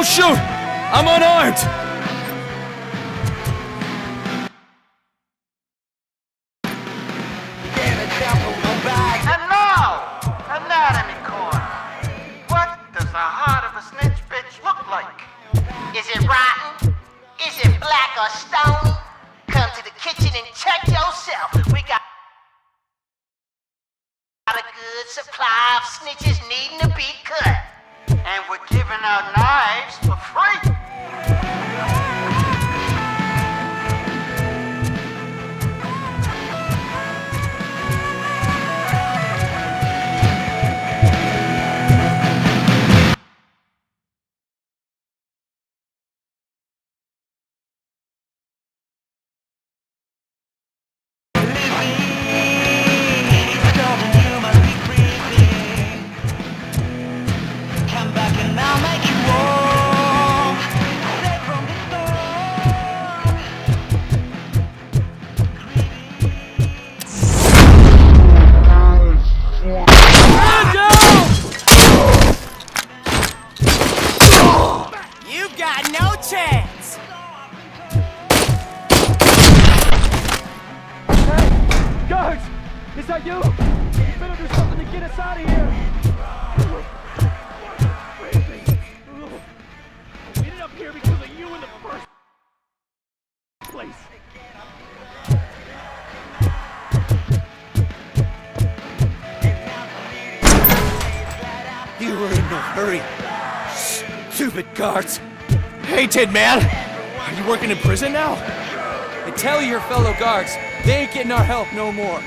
Don't shoot! I'm unarmed! And now, anatomy corner. What does the heart of a snitch bitch look like? Is it rotten? Is it black or stony? Come to the kitchen and check yourself. We got a good supply of snitches needing to be cut. And we're giving out knives for free. You've got no chance! Guards! Is that you? You better do something to get us out of here! We ended up here because of you in the first place. You were in no hurry. Stupid guards. Hey, Tin Man! Are you working in prison now? And tell your fellow guards, they ain't getting our help no more.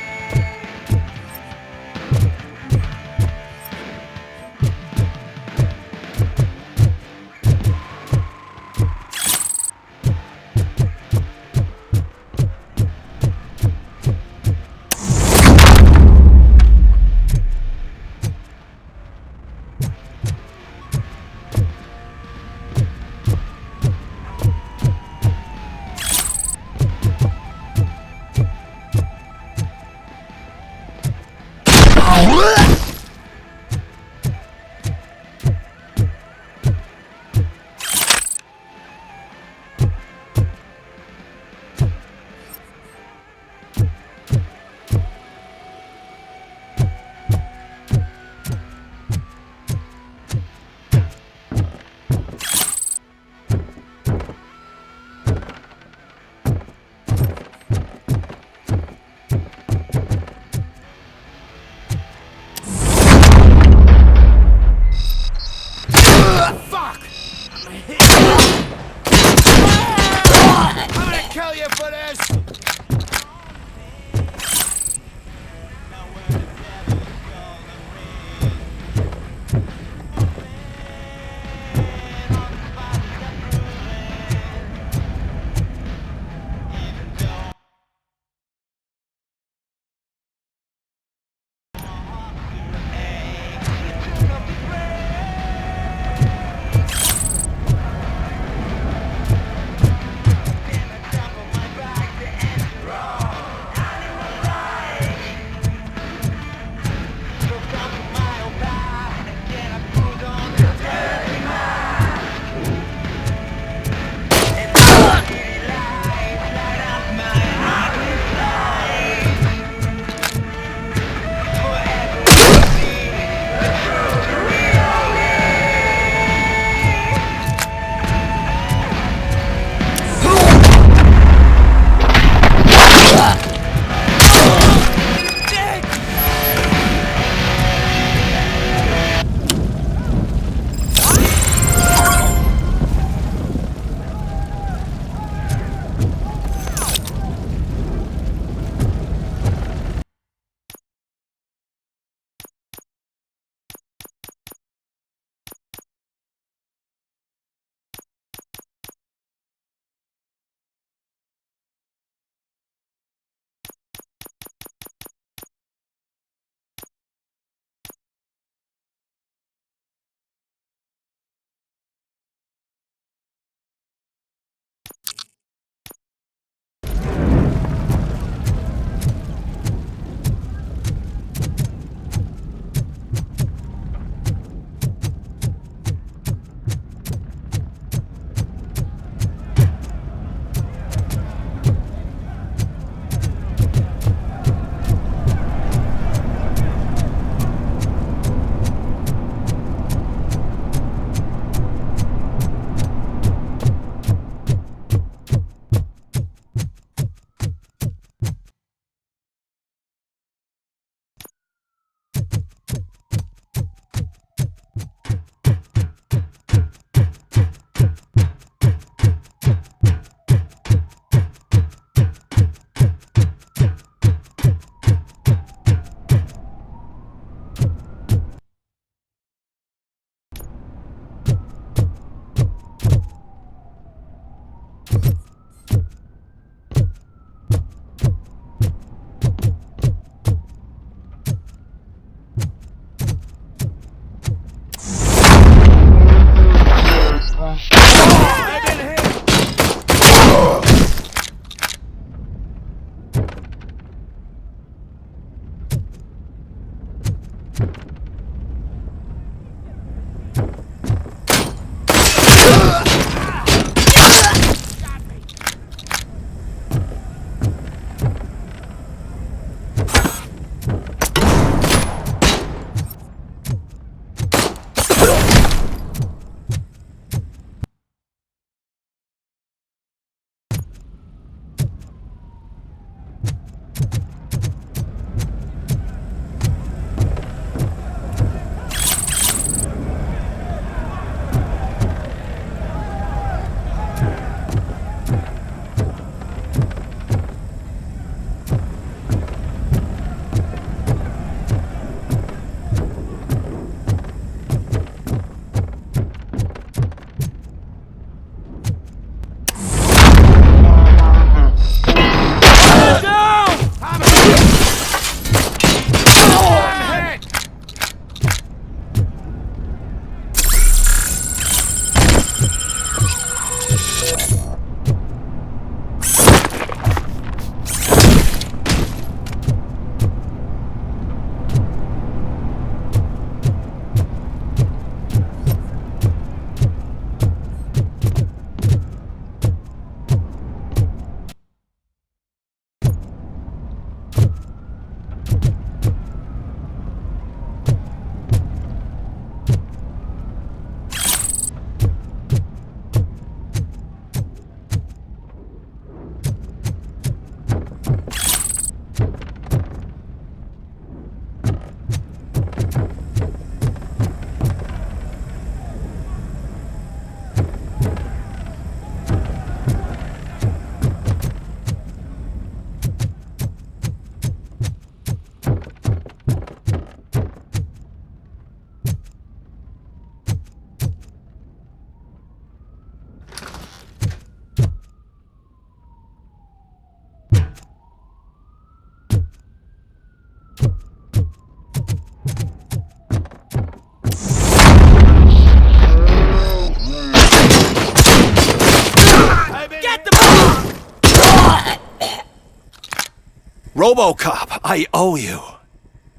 Robocop, I owe you.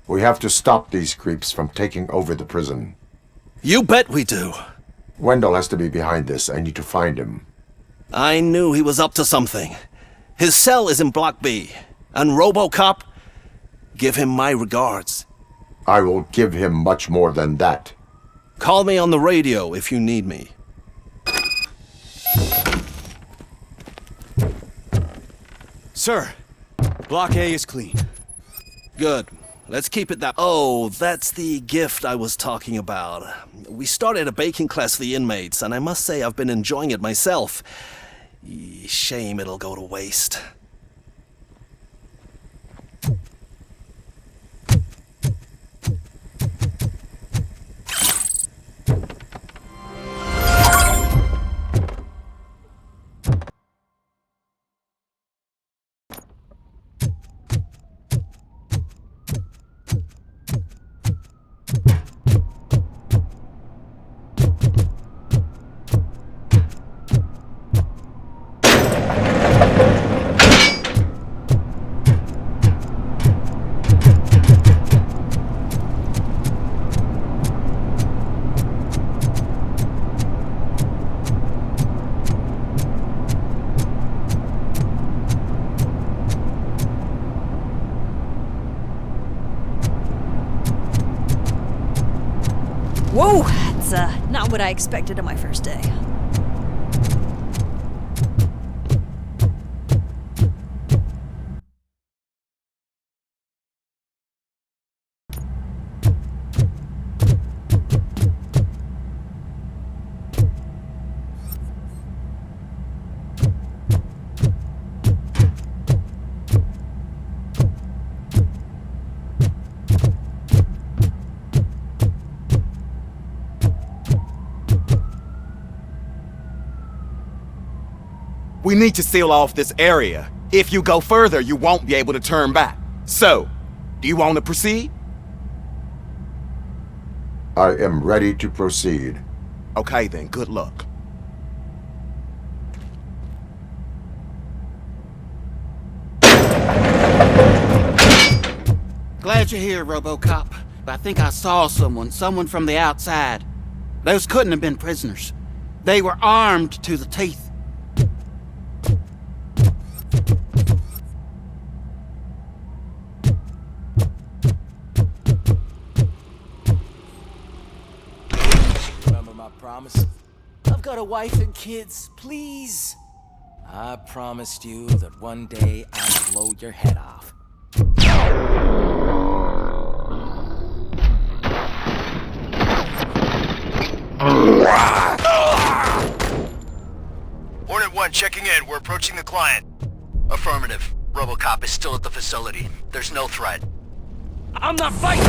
We have to stop these creeps from taking over the prison. You bet we do. Wendell has to be behind this. I need to find him. I knew he was up to something. His cell is in Block B. And Robocop, give him my regards. I will give him much more than that. Call me on the radio if you need me. Sir, Block A is clean. Good. Let's keep it that. Oh, that's the gift I was talking about. We started a baking class for the inmates, and I must say I've been enjoying it myself. Shame it'll go to waste. Whoa, that's not what I expected on my first day. We need to seal off this area. If you go further, you won't be able to turn back. So, do you want to proceed? I am ready to proceed. Okay then, good luck. Glad you're here, Robocop. I think I saw someone from the outside. Those couldn't have been prisoners. They were armed to the teeth. Remember my promise? I've got a wife and kids, please. I promised you that one day I'd blow your head off. Hornet 1 checking in. We're approaching the client. Affirmative. Robocop is still at the facility. There's no threat. I'm not fighting!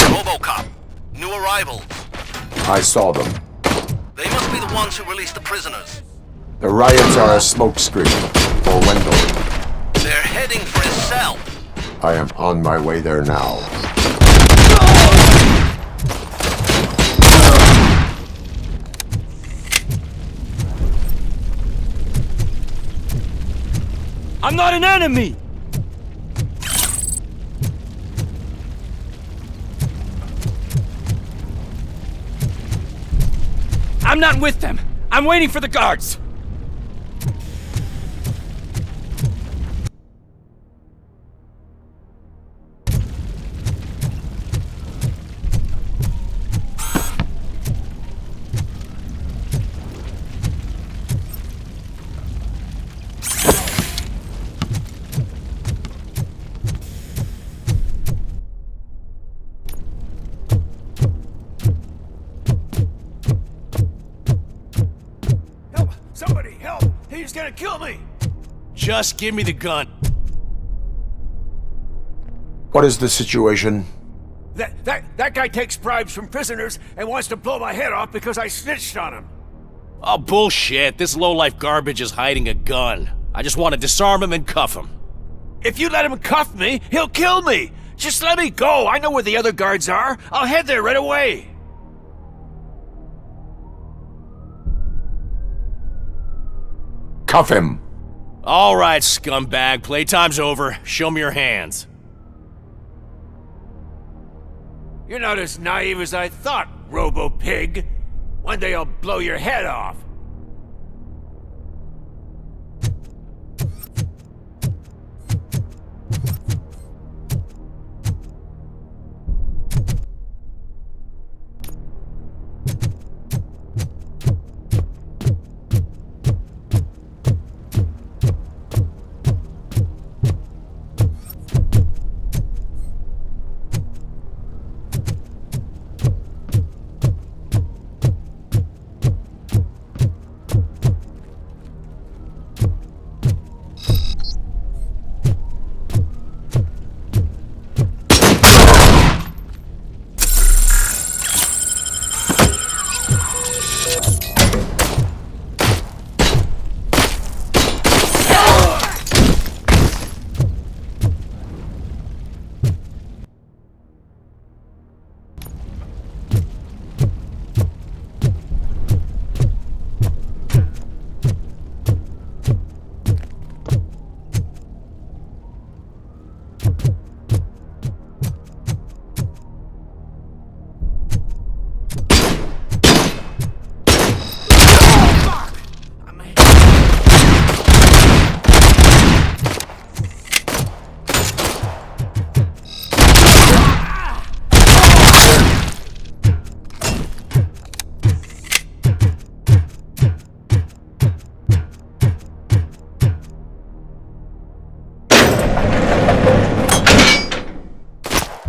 Robocop. New arrivals. I saw them. They must be the ones who released the prisoners. The riots are a smokescreen for Wendell. They're heading for his cell. I am on my way there now. I'm not an enemy! I'm not with them. I'm waiting for the guards. Somebody help! He's gonna kill me! Just give me the gun. What is the situation? That guy takes bribes from prisoners and wants to blow my head off because I snitched on him. Oh, bullshit. This lowlife garbage is hiding a gun. I just want to disarm him and cuff him. If you let him cuff me, he'll kill me! Just let me go. I know where the other guards are. I'll head there right away. Cuff him. All right, scumbag. Playtime's over. Show me your hands. You're not as naive as I thought, Robo-Pig. One day I'll blow your head off.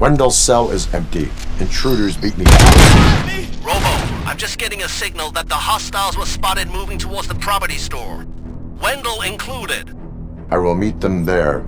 Wendell's cell is empty. Intruders beat me. Robo, I'm just getting a signal that the hostiles were spotted moving towards the property store. Wendell included. I will meet them there.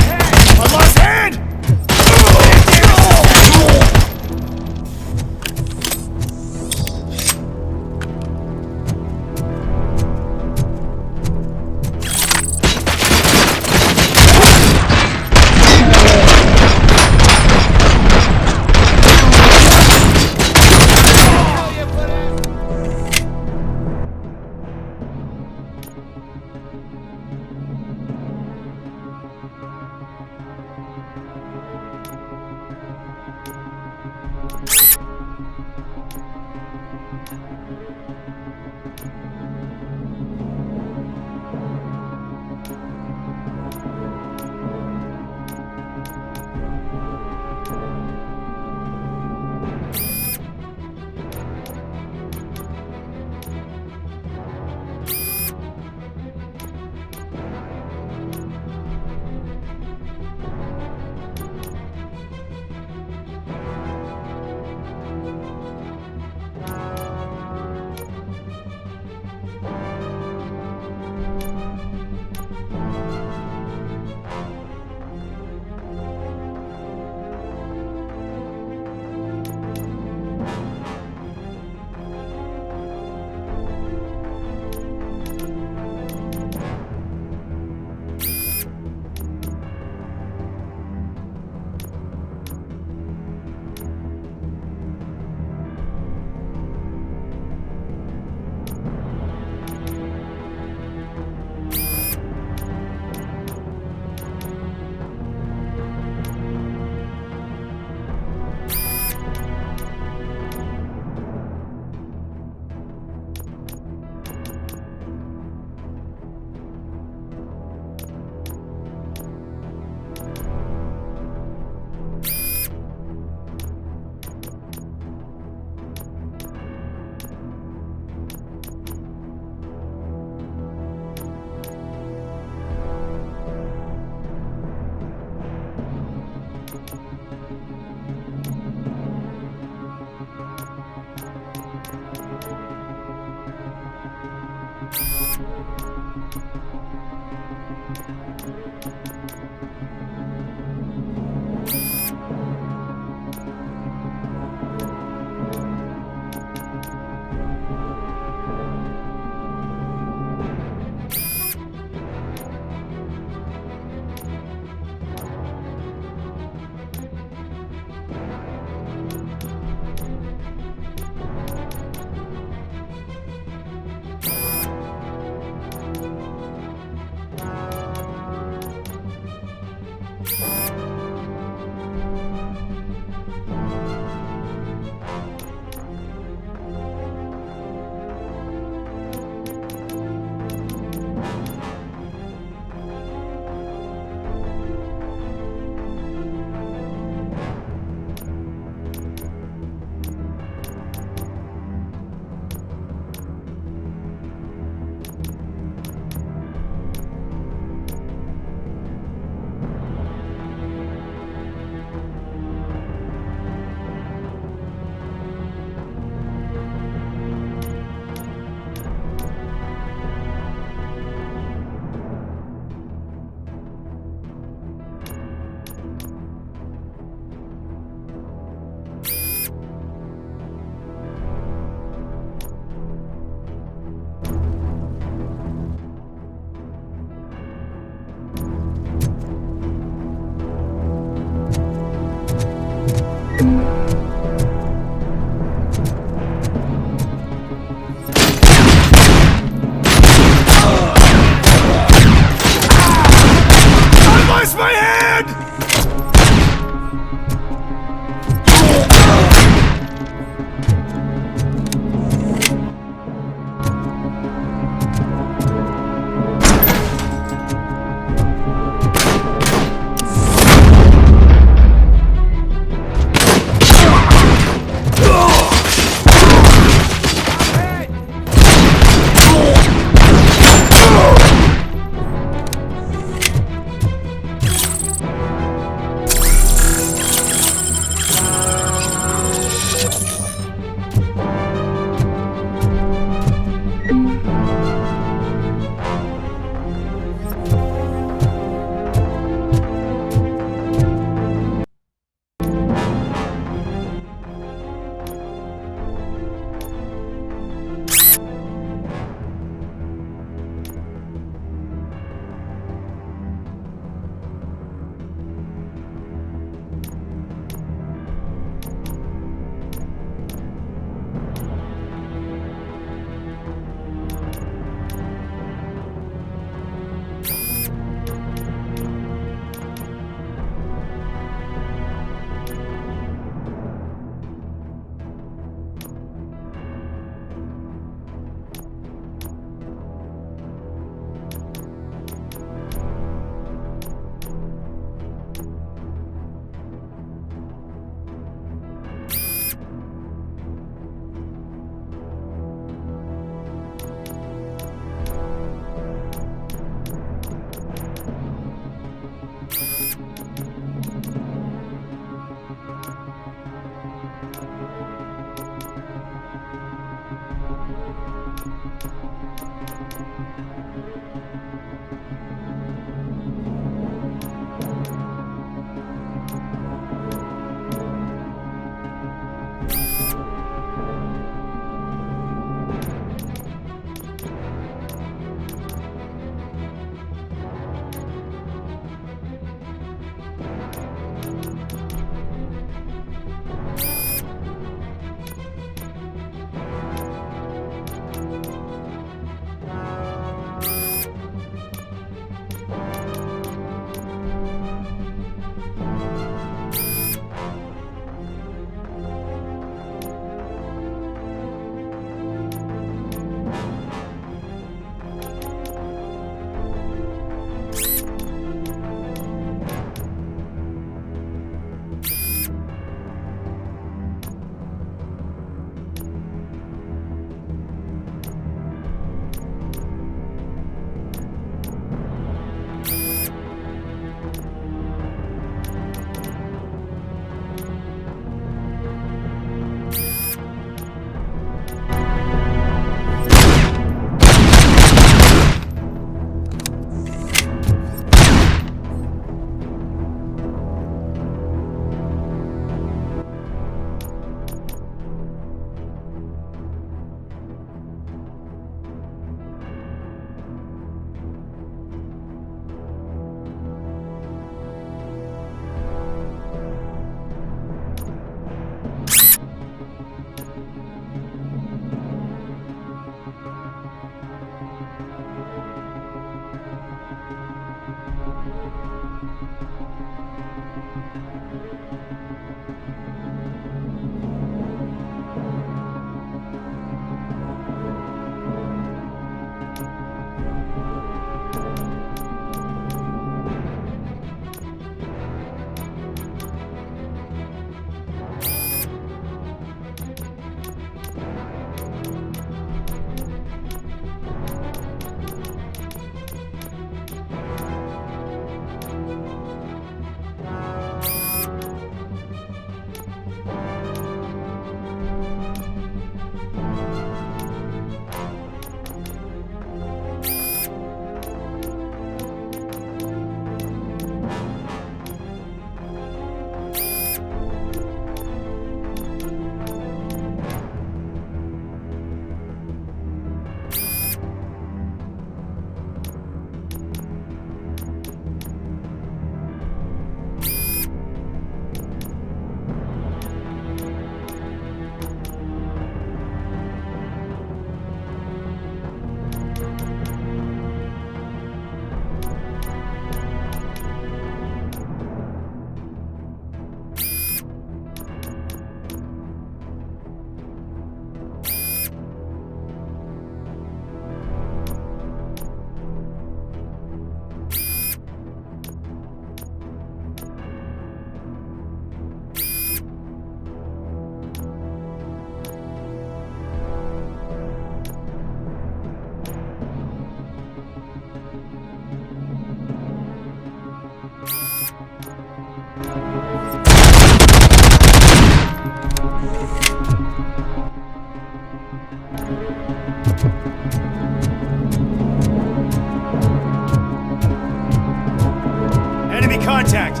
Enemy contact!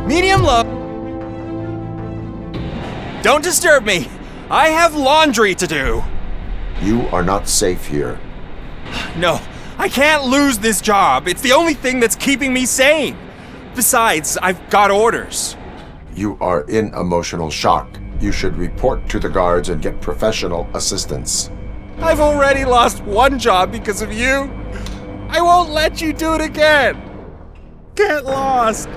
Medium low. Don't disturb me. I have laundry to do. You are not safe here. No, I can't lose this job. It's the only thing that's keeping me sane. Besides, I've got orders. You are in emotional shock. You should report to the guards and get professional assistance. I've already lost one job because of you. I won't let you do it again. Get lost.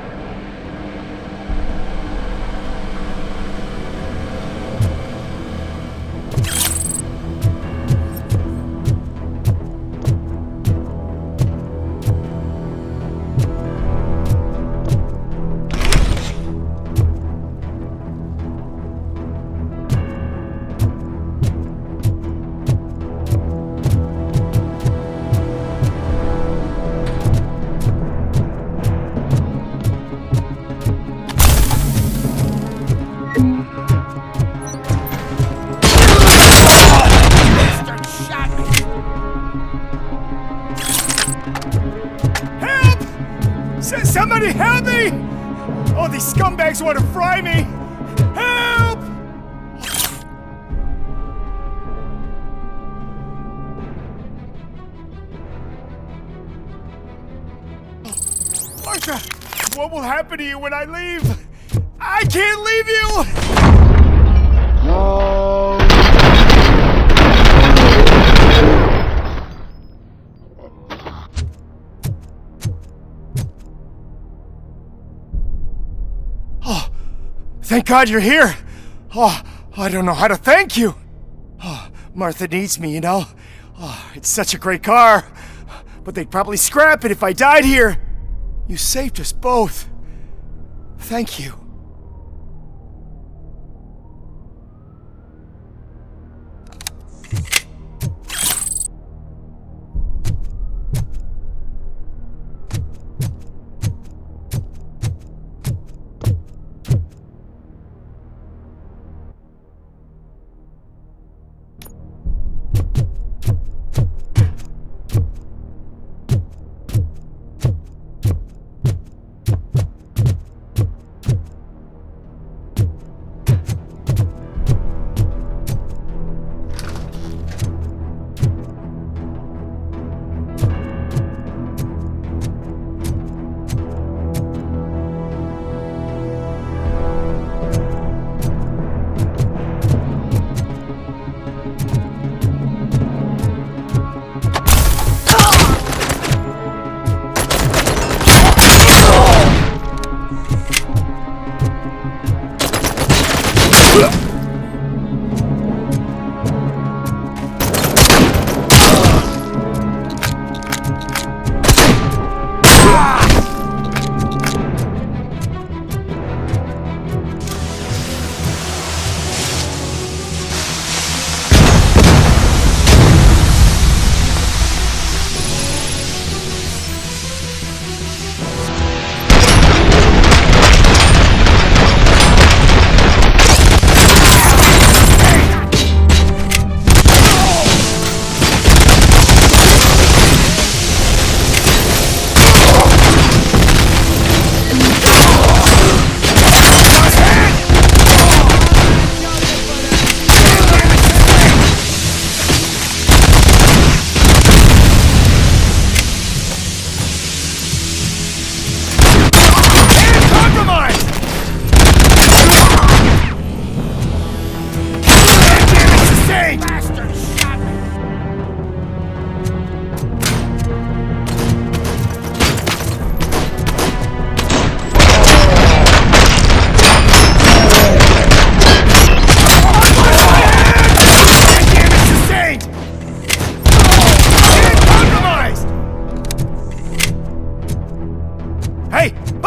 Somebody help me! Oh, these scumbags want to fry me! Help! Martha, what will happen to you when I leave? I can't leave you! No. Oh, thank God you're here. Oh, I don't know how to thank you. Oh, Martha needs me, you know. Oh, it's such a great car. But they'd probably scrap it if I died here. You saved us both. Thank you.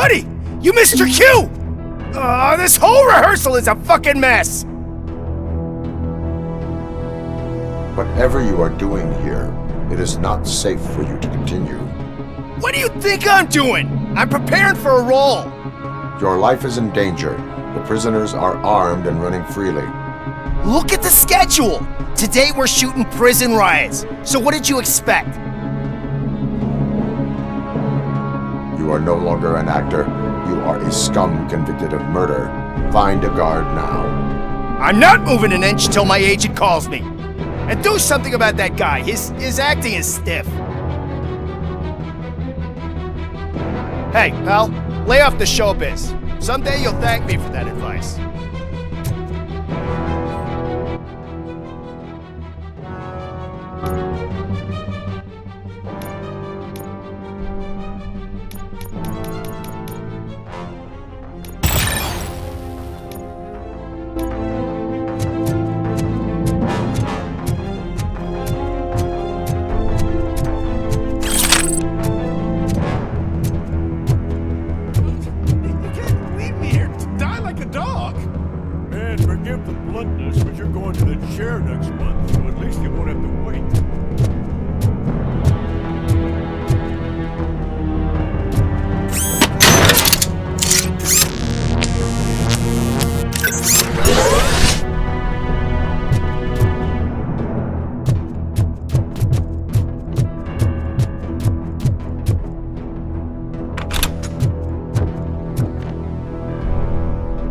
Honey, you missed your cue! This whole rehearsal is a fucking mess! Whatever you are doing here, it is not safe for you to continue. What do you think I'm doing? I'm preparing for a role. Your life is in danger. The prisoners are armed and running freely. Look at the schedule! Today we're shooting prison riots. So what did you expect? You are no longer an actor. You are a scum convicted of murder. Find a guard now. I'm not moving an inch till my agent calls me. And do something about that guy. His acting is stiff. Hey, pal, lay off the showbiz. Someday you'll thank me for that advice.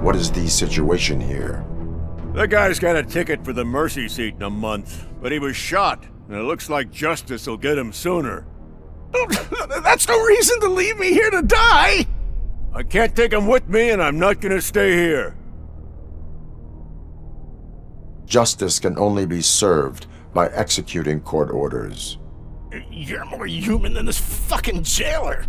What is the situation here? The guy's got a ticket for the mercy seat in a month, but he was shot, and it looks like justice will get him sooner. That's no reason to leave me here to die! I can't take him with me, and I'm not gonna stay here. Justice can only be served by executing court orders. You're more human than this fucking jailer!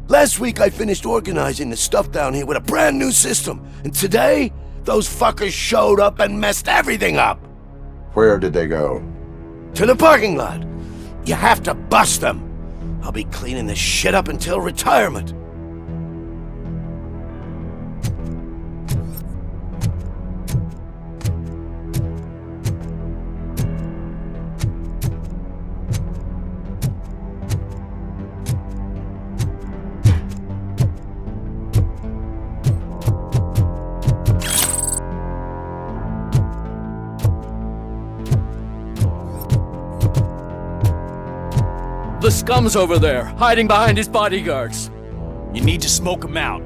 Last week I finished organizing the stuff down here with a brand new system. And today, those fuckers showed up and messed everything up. Where did they go? To the parking lot. You have to bust them. I'll be cleaning this shit up until retirement. The scum's over there, hiding behind his bodyguards. You need to smoke him out.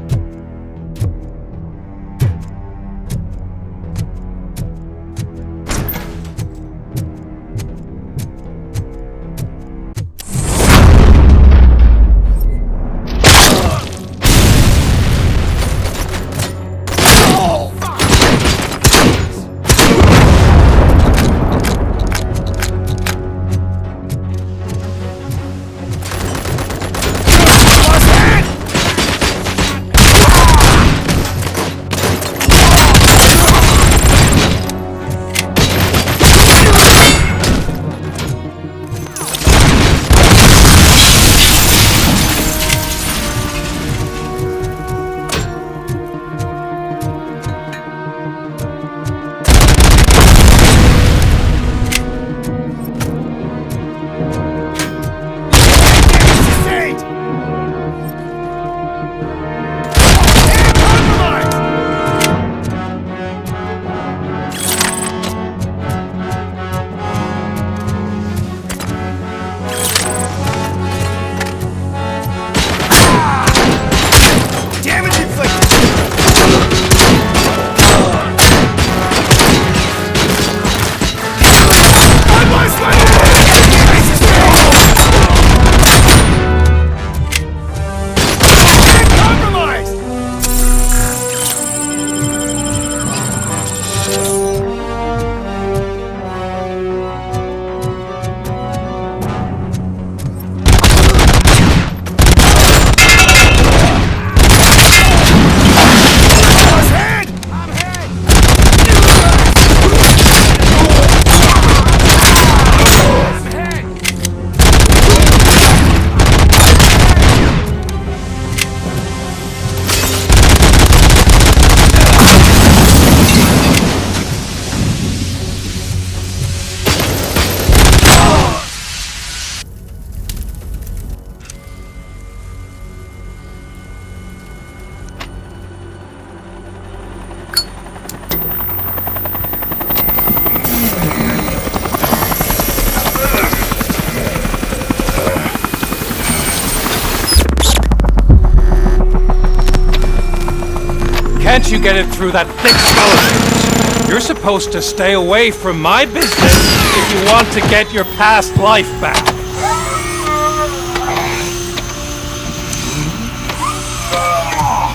can't you get it through that thick skull of yours? You're supposed to stay away from my business if you want to get your past life back.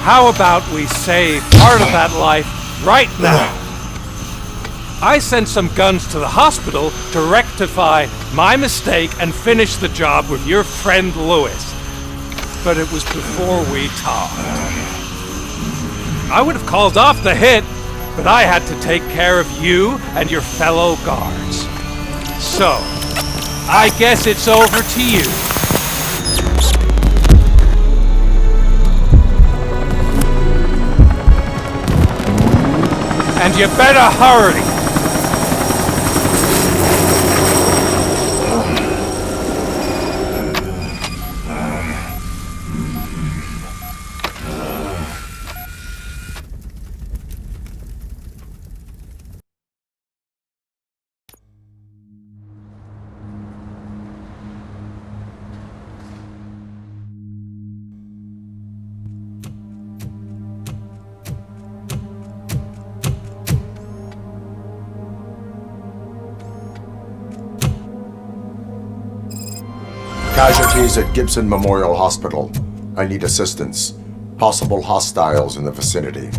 How about we save part of that life right now? I sent some guns to the hospital to rectify my mistake and finish the job with your friend Lewis. But it was before we talked. I would have called off the hit, but I had to take care of you and your fellow guards. So, I guess it's over to you. And you better hurry! Casualties at Gibson Memorial Hospital. I need assistance. Possible hostiles in the vicinity.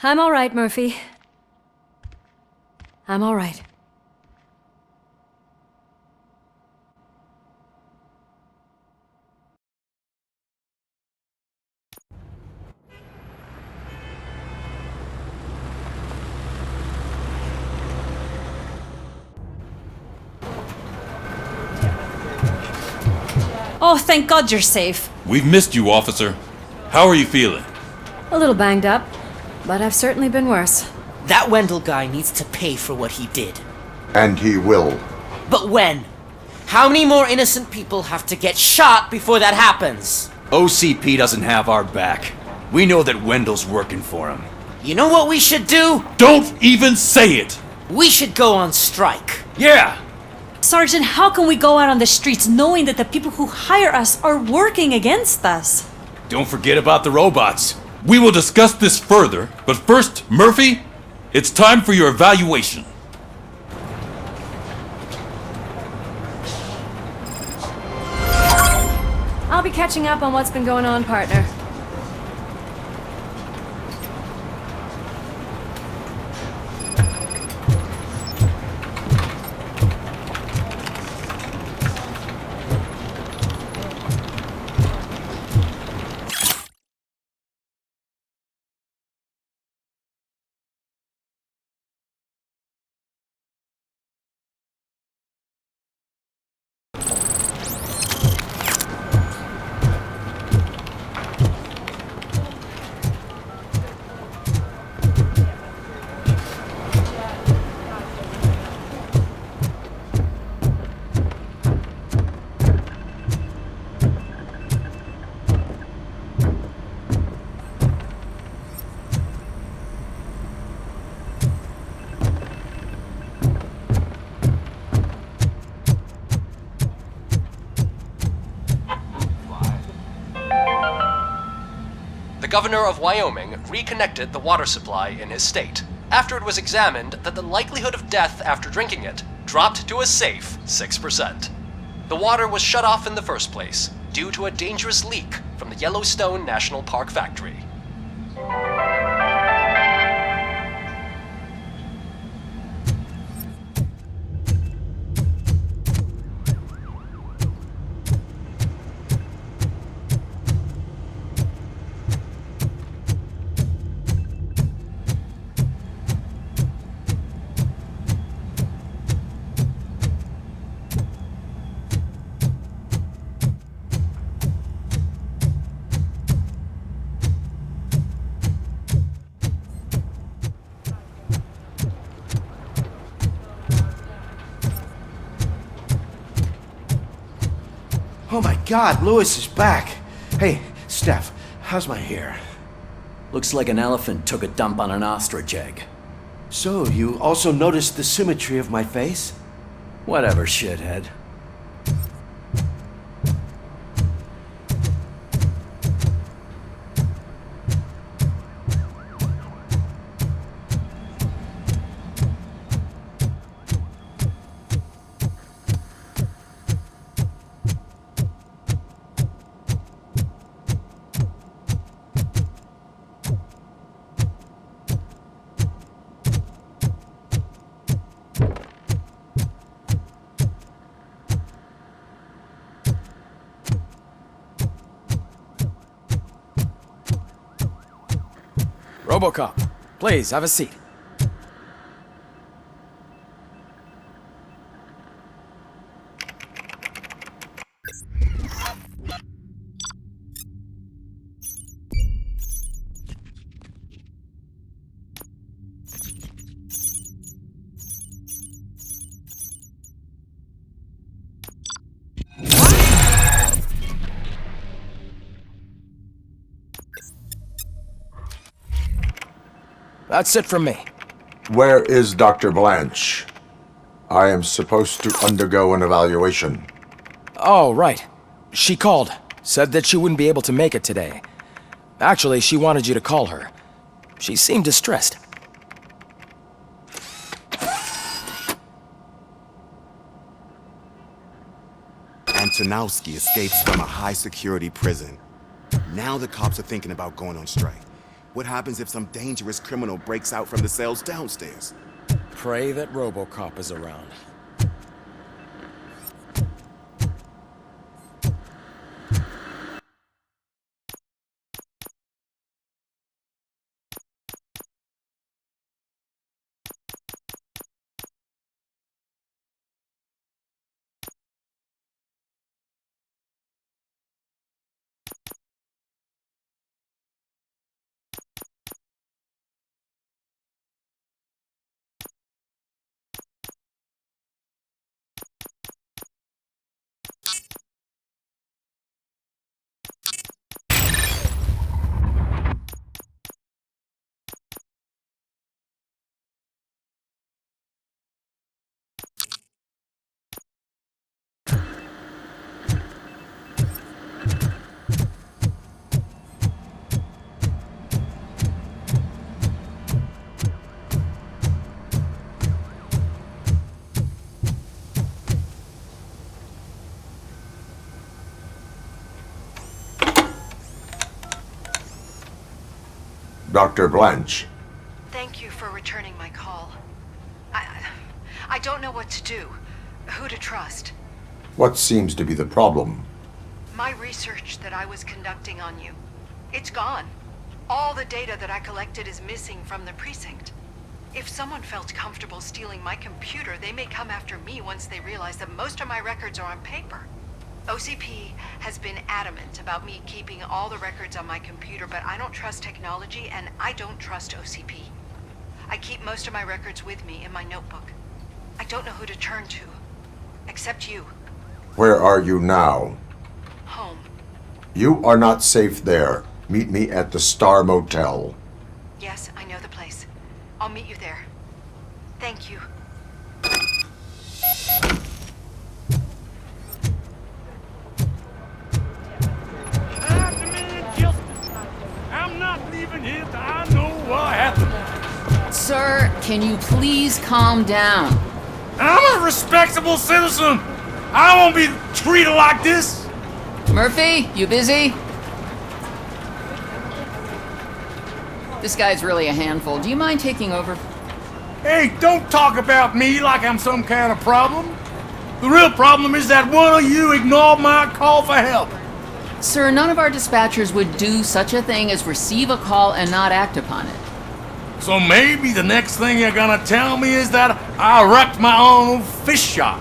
I'm all right, Murphy. I'm all right. Oh, thank God you're safe. We've missed you, officer. How are you feeling? A little banged up, but I've certainly been worse. That Wendell guy needs to pay for what he did. And he will. But when? How many more innocent people have to get shot before that happens? OCP doesn't have our back. We know that Wendell's working for him. You know what we should do? Don't even say it! We should go on strike. Yeah! Sergeant, how can we go out on the streets knowing that the people who hire us are working against us? Don't forget about the robots. We will discuss this further, but first, Murphy, it's time for your evaluation. I'll be catching up on what's been going on, partner. governor of Wyoming reconnected the water supply in his state after it was examined that the likelihood of death after drinking it dropped to a safe 6%. The water was shut off in the first place due to a dangerous leak from the Yellowstone National Park factory. Oh my God, Lewis is back. Hey, Steph, how's my hair? Looks like an elephant took a dump on an ostrich egg. So, you also noticed the symmetry of my face? Whatever, shithead. Robocop, please have a seat. That's it from me. Where is Dr. Blanche? I am supposed to undergo an evaluation. Oh, right. She called. Said that she wouldn't be able to make it today. Actually, she wanted you to call her. She seemed distressed. Antonowski escapes from a high-security prison. Now the cops are thinking about going on strike. What happens if some dangerous criminal breaks out from the cells downstairs? Pray that Robocop is around. Dr. Blanche. Thank you for returning my call. I don't know what to do. Who to trust. What seems to be the problem? My research that I was conducting on you. It's gone. All the data that I collected is missing from the precinct. If someone felt comfortable stealing my computer, they may come after me once they realize that most of my records are on paper. OCP has been adamant about me keeping all the records on my computer, but I don't trust technology and I don't trust OCP. I keep most of my records with me in my notebook. I don't know who to turn to, except you. Where are you now? Home. You are not safe there. Meet me at the Star Motel. Yes, I know the place. I'll meet you there. Thank you. I'm not can you please calm down? I'm a respectable citizen. I won't be treated like this. Murphy, you busy? This guy's really a handful. Do you mind taking over? Hey, don't talk about me like I'm some kind of problem. The real problem is that one of you ignored my call for help. Sir, none of our dispatchers would do such a thing as receive a call and not act upon it. So maybe the next thing you're gonna tell me is that I wrecked my own fish shop.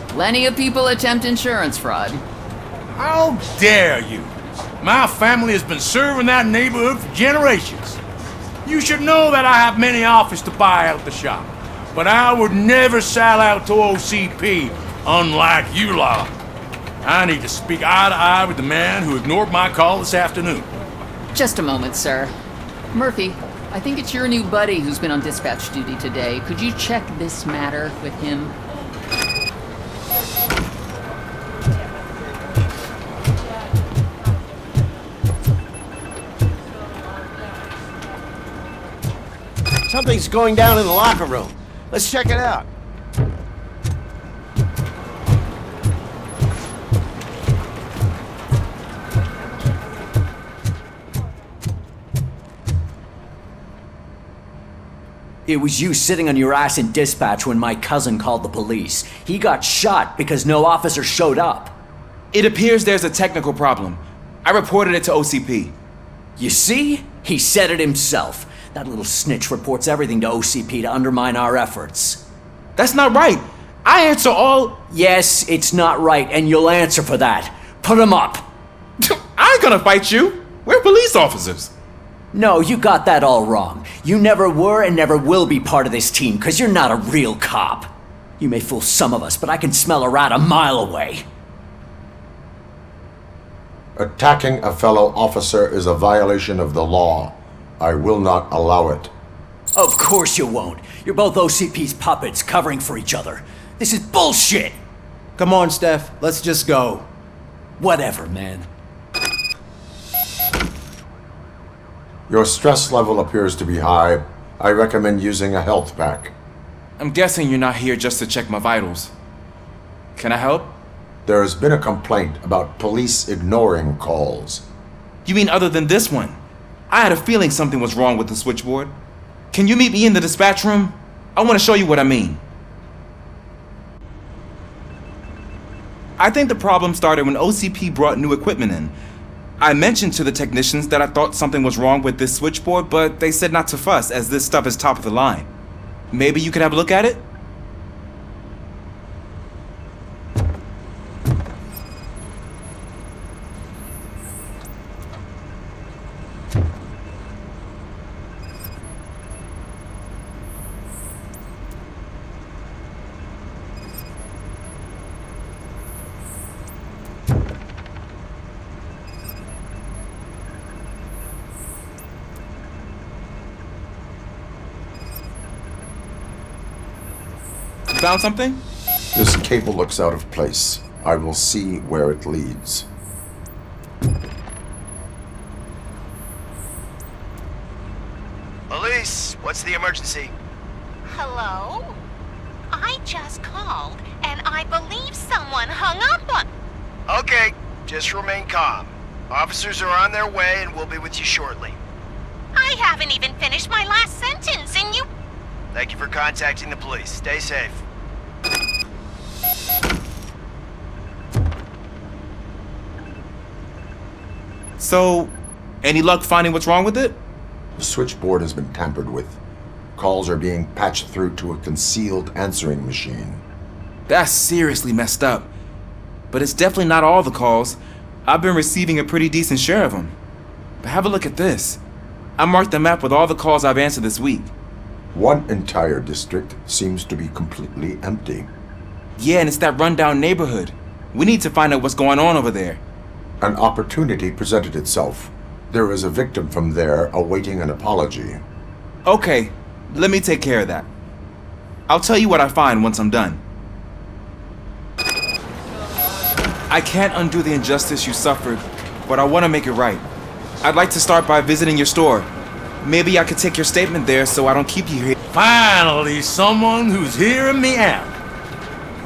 Plenty of people attempt insurance fraud. How dare you? My family has been serving that neighborhood for generations. You should know that I have many offers to buy out the shop, but I would never sell out to OCP, unlike you lot. I need to speak eye to eye with the man who ignored my call this afternoon. Just a moment, sir. Murphy, I think it's your new buddy who's been on dispatch duty today. Could you check this matter with him? Something's going down in the locker room. Let's check it out. It was you sitting on your ass in dispatch when my cousin called the police. He got shot because no officer showed up. It appears there's a technical problem. I reported it to OCP. You see? He said it himself. That little snitch reports everything to OCP to undermine our efforts. That's not right. I answer all... Yes, it's not right, and you'll answer for that. Put him up. I ain't gonna fight you. We're police officers. No, you got that all wrong. You never were and never will be part of this team, because you're not a real cop. You may fool some of us, but I can smell a rat a mile away. Attacking a fellow officer is a violation of the law. I will not allow it. Of course you won't. You're both OCP's puppets covering for each other. This is bullshit! Come on, Steph. Let's just go. Whatever, man. Your stress level appears to be high. I recommend using a health pack. I'm guessing you're not here just to check my vitals. Can I help? There has been a complaint about police ignoring calls. You mean other than this one? I had a feeling something was wrong with the switchboard. Can you meet me in the dispatch room? I want to show you what I mean. I think the problem started when OCP brought new equipment in. I mentioned to the technicians that I thought something was wrong with this switchboard, but they said not to fuss as this stuff is top of the line. Maybe you could have a look at it? Found something? This cable looks out of place. I will see where it leads. Police, what's the emergency? Hello? I just called, and I believe someone hung up on... Okay, just remain calm. Officers are on their way and we'll be with you shortly. I haven't even finished my last sentence, and you... Thank you for contacting the police. Stay safe. So, any luck finding what's wrong with it? The switchboard has been tampered with. Calls are being patched through to a concealed answering machine. That's seriously messed up. But it's definitely not all the calls. I've been receiving a pretty decent share of them. But have a look at this. I marked the map with all the calls I've answered this week. One entire district seems to be completely empty. Yeah, and it's that rundown neighborhood. We need to find out what's going on over there. An opportunity presented itself. There is a victim from there awaiting an apology. Okay, let me take care of that. I'll tell you what I find once I'm done. I can't undo the injustice you suffered, but I want to make it right. I'd like to start by visiting your store. Maybe I could take your statement there so I don't keep you here. Finally, someone who's hearing me out.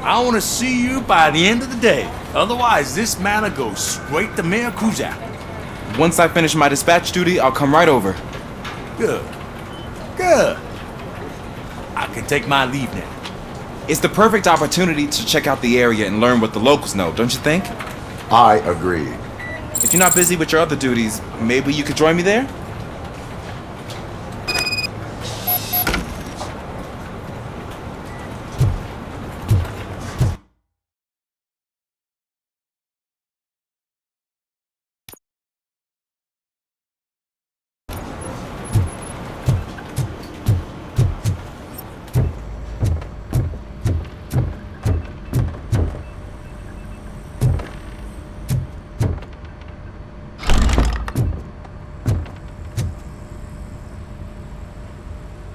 I want to see you by the end of the day. Otherwise, this matter goes straight to Mayor Kuzak. Once I finish my dispatch duty, I'll come right over. Good. Good. I can take my leave now. It's the perfect opportunity to check out the area and learn what the locals know, don't you think? I agree. If you're not busy with your other duties, maybe you could join me there?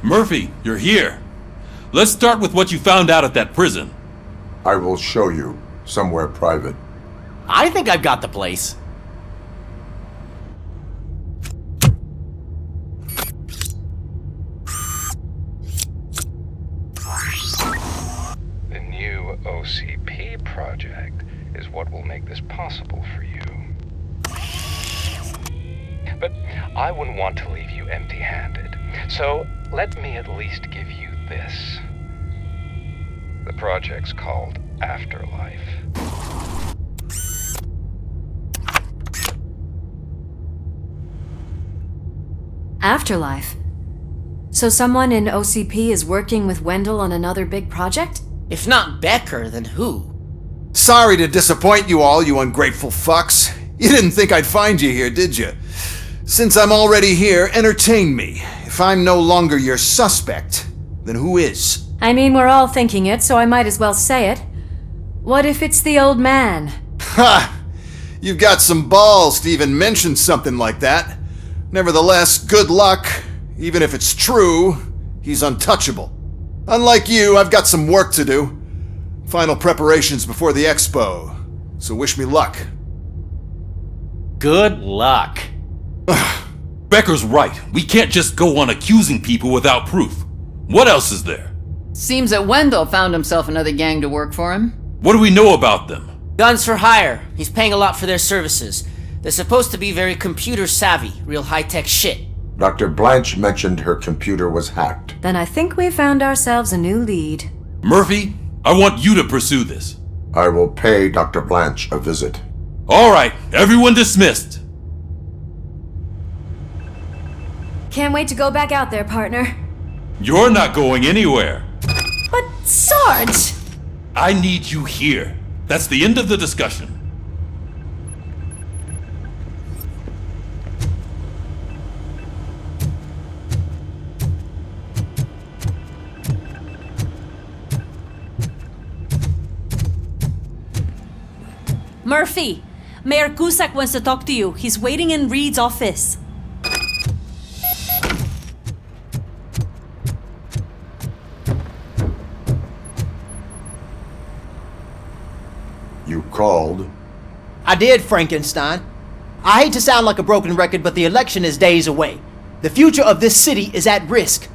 Murphy, you're here. Let's start with what you found out at that prison. I will show you somewhere private. I think I've got the place. The new OCP project is what will make this possible for you. But I wouldn't want to leave you empty-handed, so let me at least give you this. The project's called Afterlife. Afterlife? So someone in OCP is working with Wendell on another big project? If not Becker, then who? Sorry to disappoint you all, you ungrateful fucks. You didn't think I'd find you here, did you? Since I'm already here, entertain me. If I'm no longer your suspect, then who is? I mean, we're all thinking it, so I might as well say it. What if it's the old man? Ha! You've got some balls to even mention something like that. Nevertheless, good luck. Even if it's true, he's untouchable. Unlike you, I've got some work to do. Final preparations before the expo. So wish me luck. Good luck. Becker's right. We can't just go on accusing people without proof. What else is there? Seems that Wendell found himself another gang to work for him. What do we know about them? Guns for hire. He's paying a lot for their services. They're supposed to be very computer savvy, real high-tech shit. Dr. Blanche mentioned her computer was hacked. Then I think we found ourselves a new lead. Murphy, I want you to pursue this. I will pay Dr. Blanche a visit. All right, everyone dismissed. Can't wait to go back out there, partner. You're not going anywhere. But Sarge! I need you here. That's the end of the discussion. Murphy, Mayor Cusack wants to talk to you. He's waiting in Reed's office. You called? I did, Frankenstein. I hate to sound like a broken record, but the election is days away. The future of this city is at risk.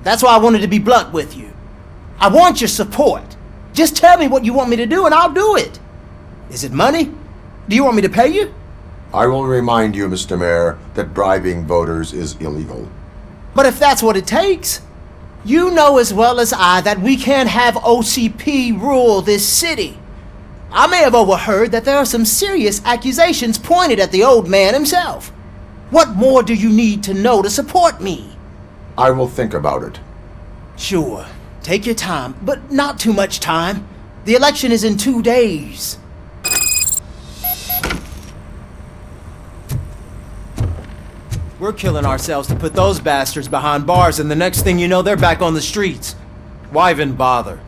That's why I wanted to be blunt with you. I want your support. Just tell me what you want me to do and I'll do it. Is it money? Do you want me to pay you? I will remind you, Mr. Mayor, that bribing voters is illegal. But if that's what it takes, you know as well as I that we can't have OCP rule this city. I may have overheard that there are some serious accusations pointed at the old man himself. What more do you need to know to support me? I will think about it. Sure. Take your time, but not too much time. The election is in 2 days. We're killing ourselves to put those bastards behind bars, and the next thing you know, they're back on the streets. Why even bother?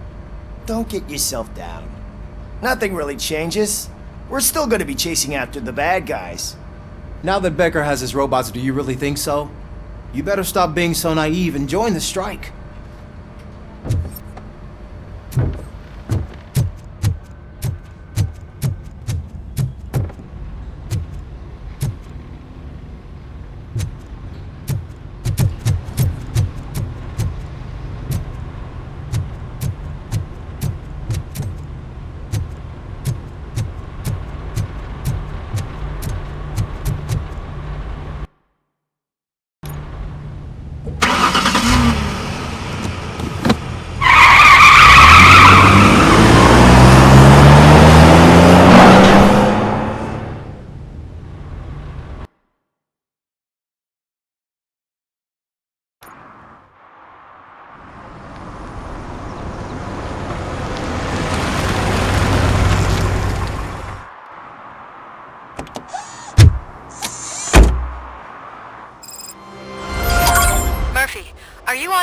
Don't get yourself down. Nothing really changes. We're still gonna be chasing after the bad guys. Now that Becker has his robots, do you really think so? You better stop being so naive and join the strike.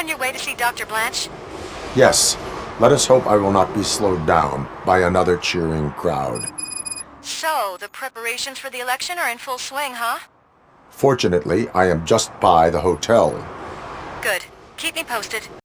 on your way to see Dr. Blanche? Yes. Let us hope I will not be slowed down by another cheering crowd. So, the preparations for the election are in full swing, huh? Fortunately, I am just by the hotel. Good. Keep me posted.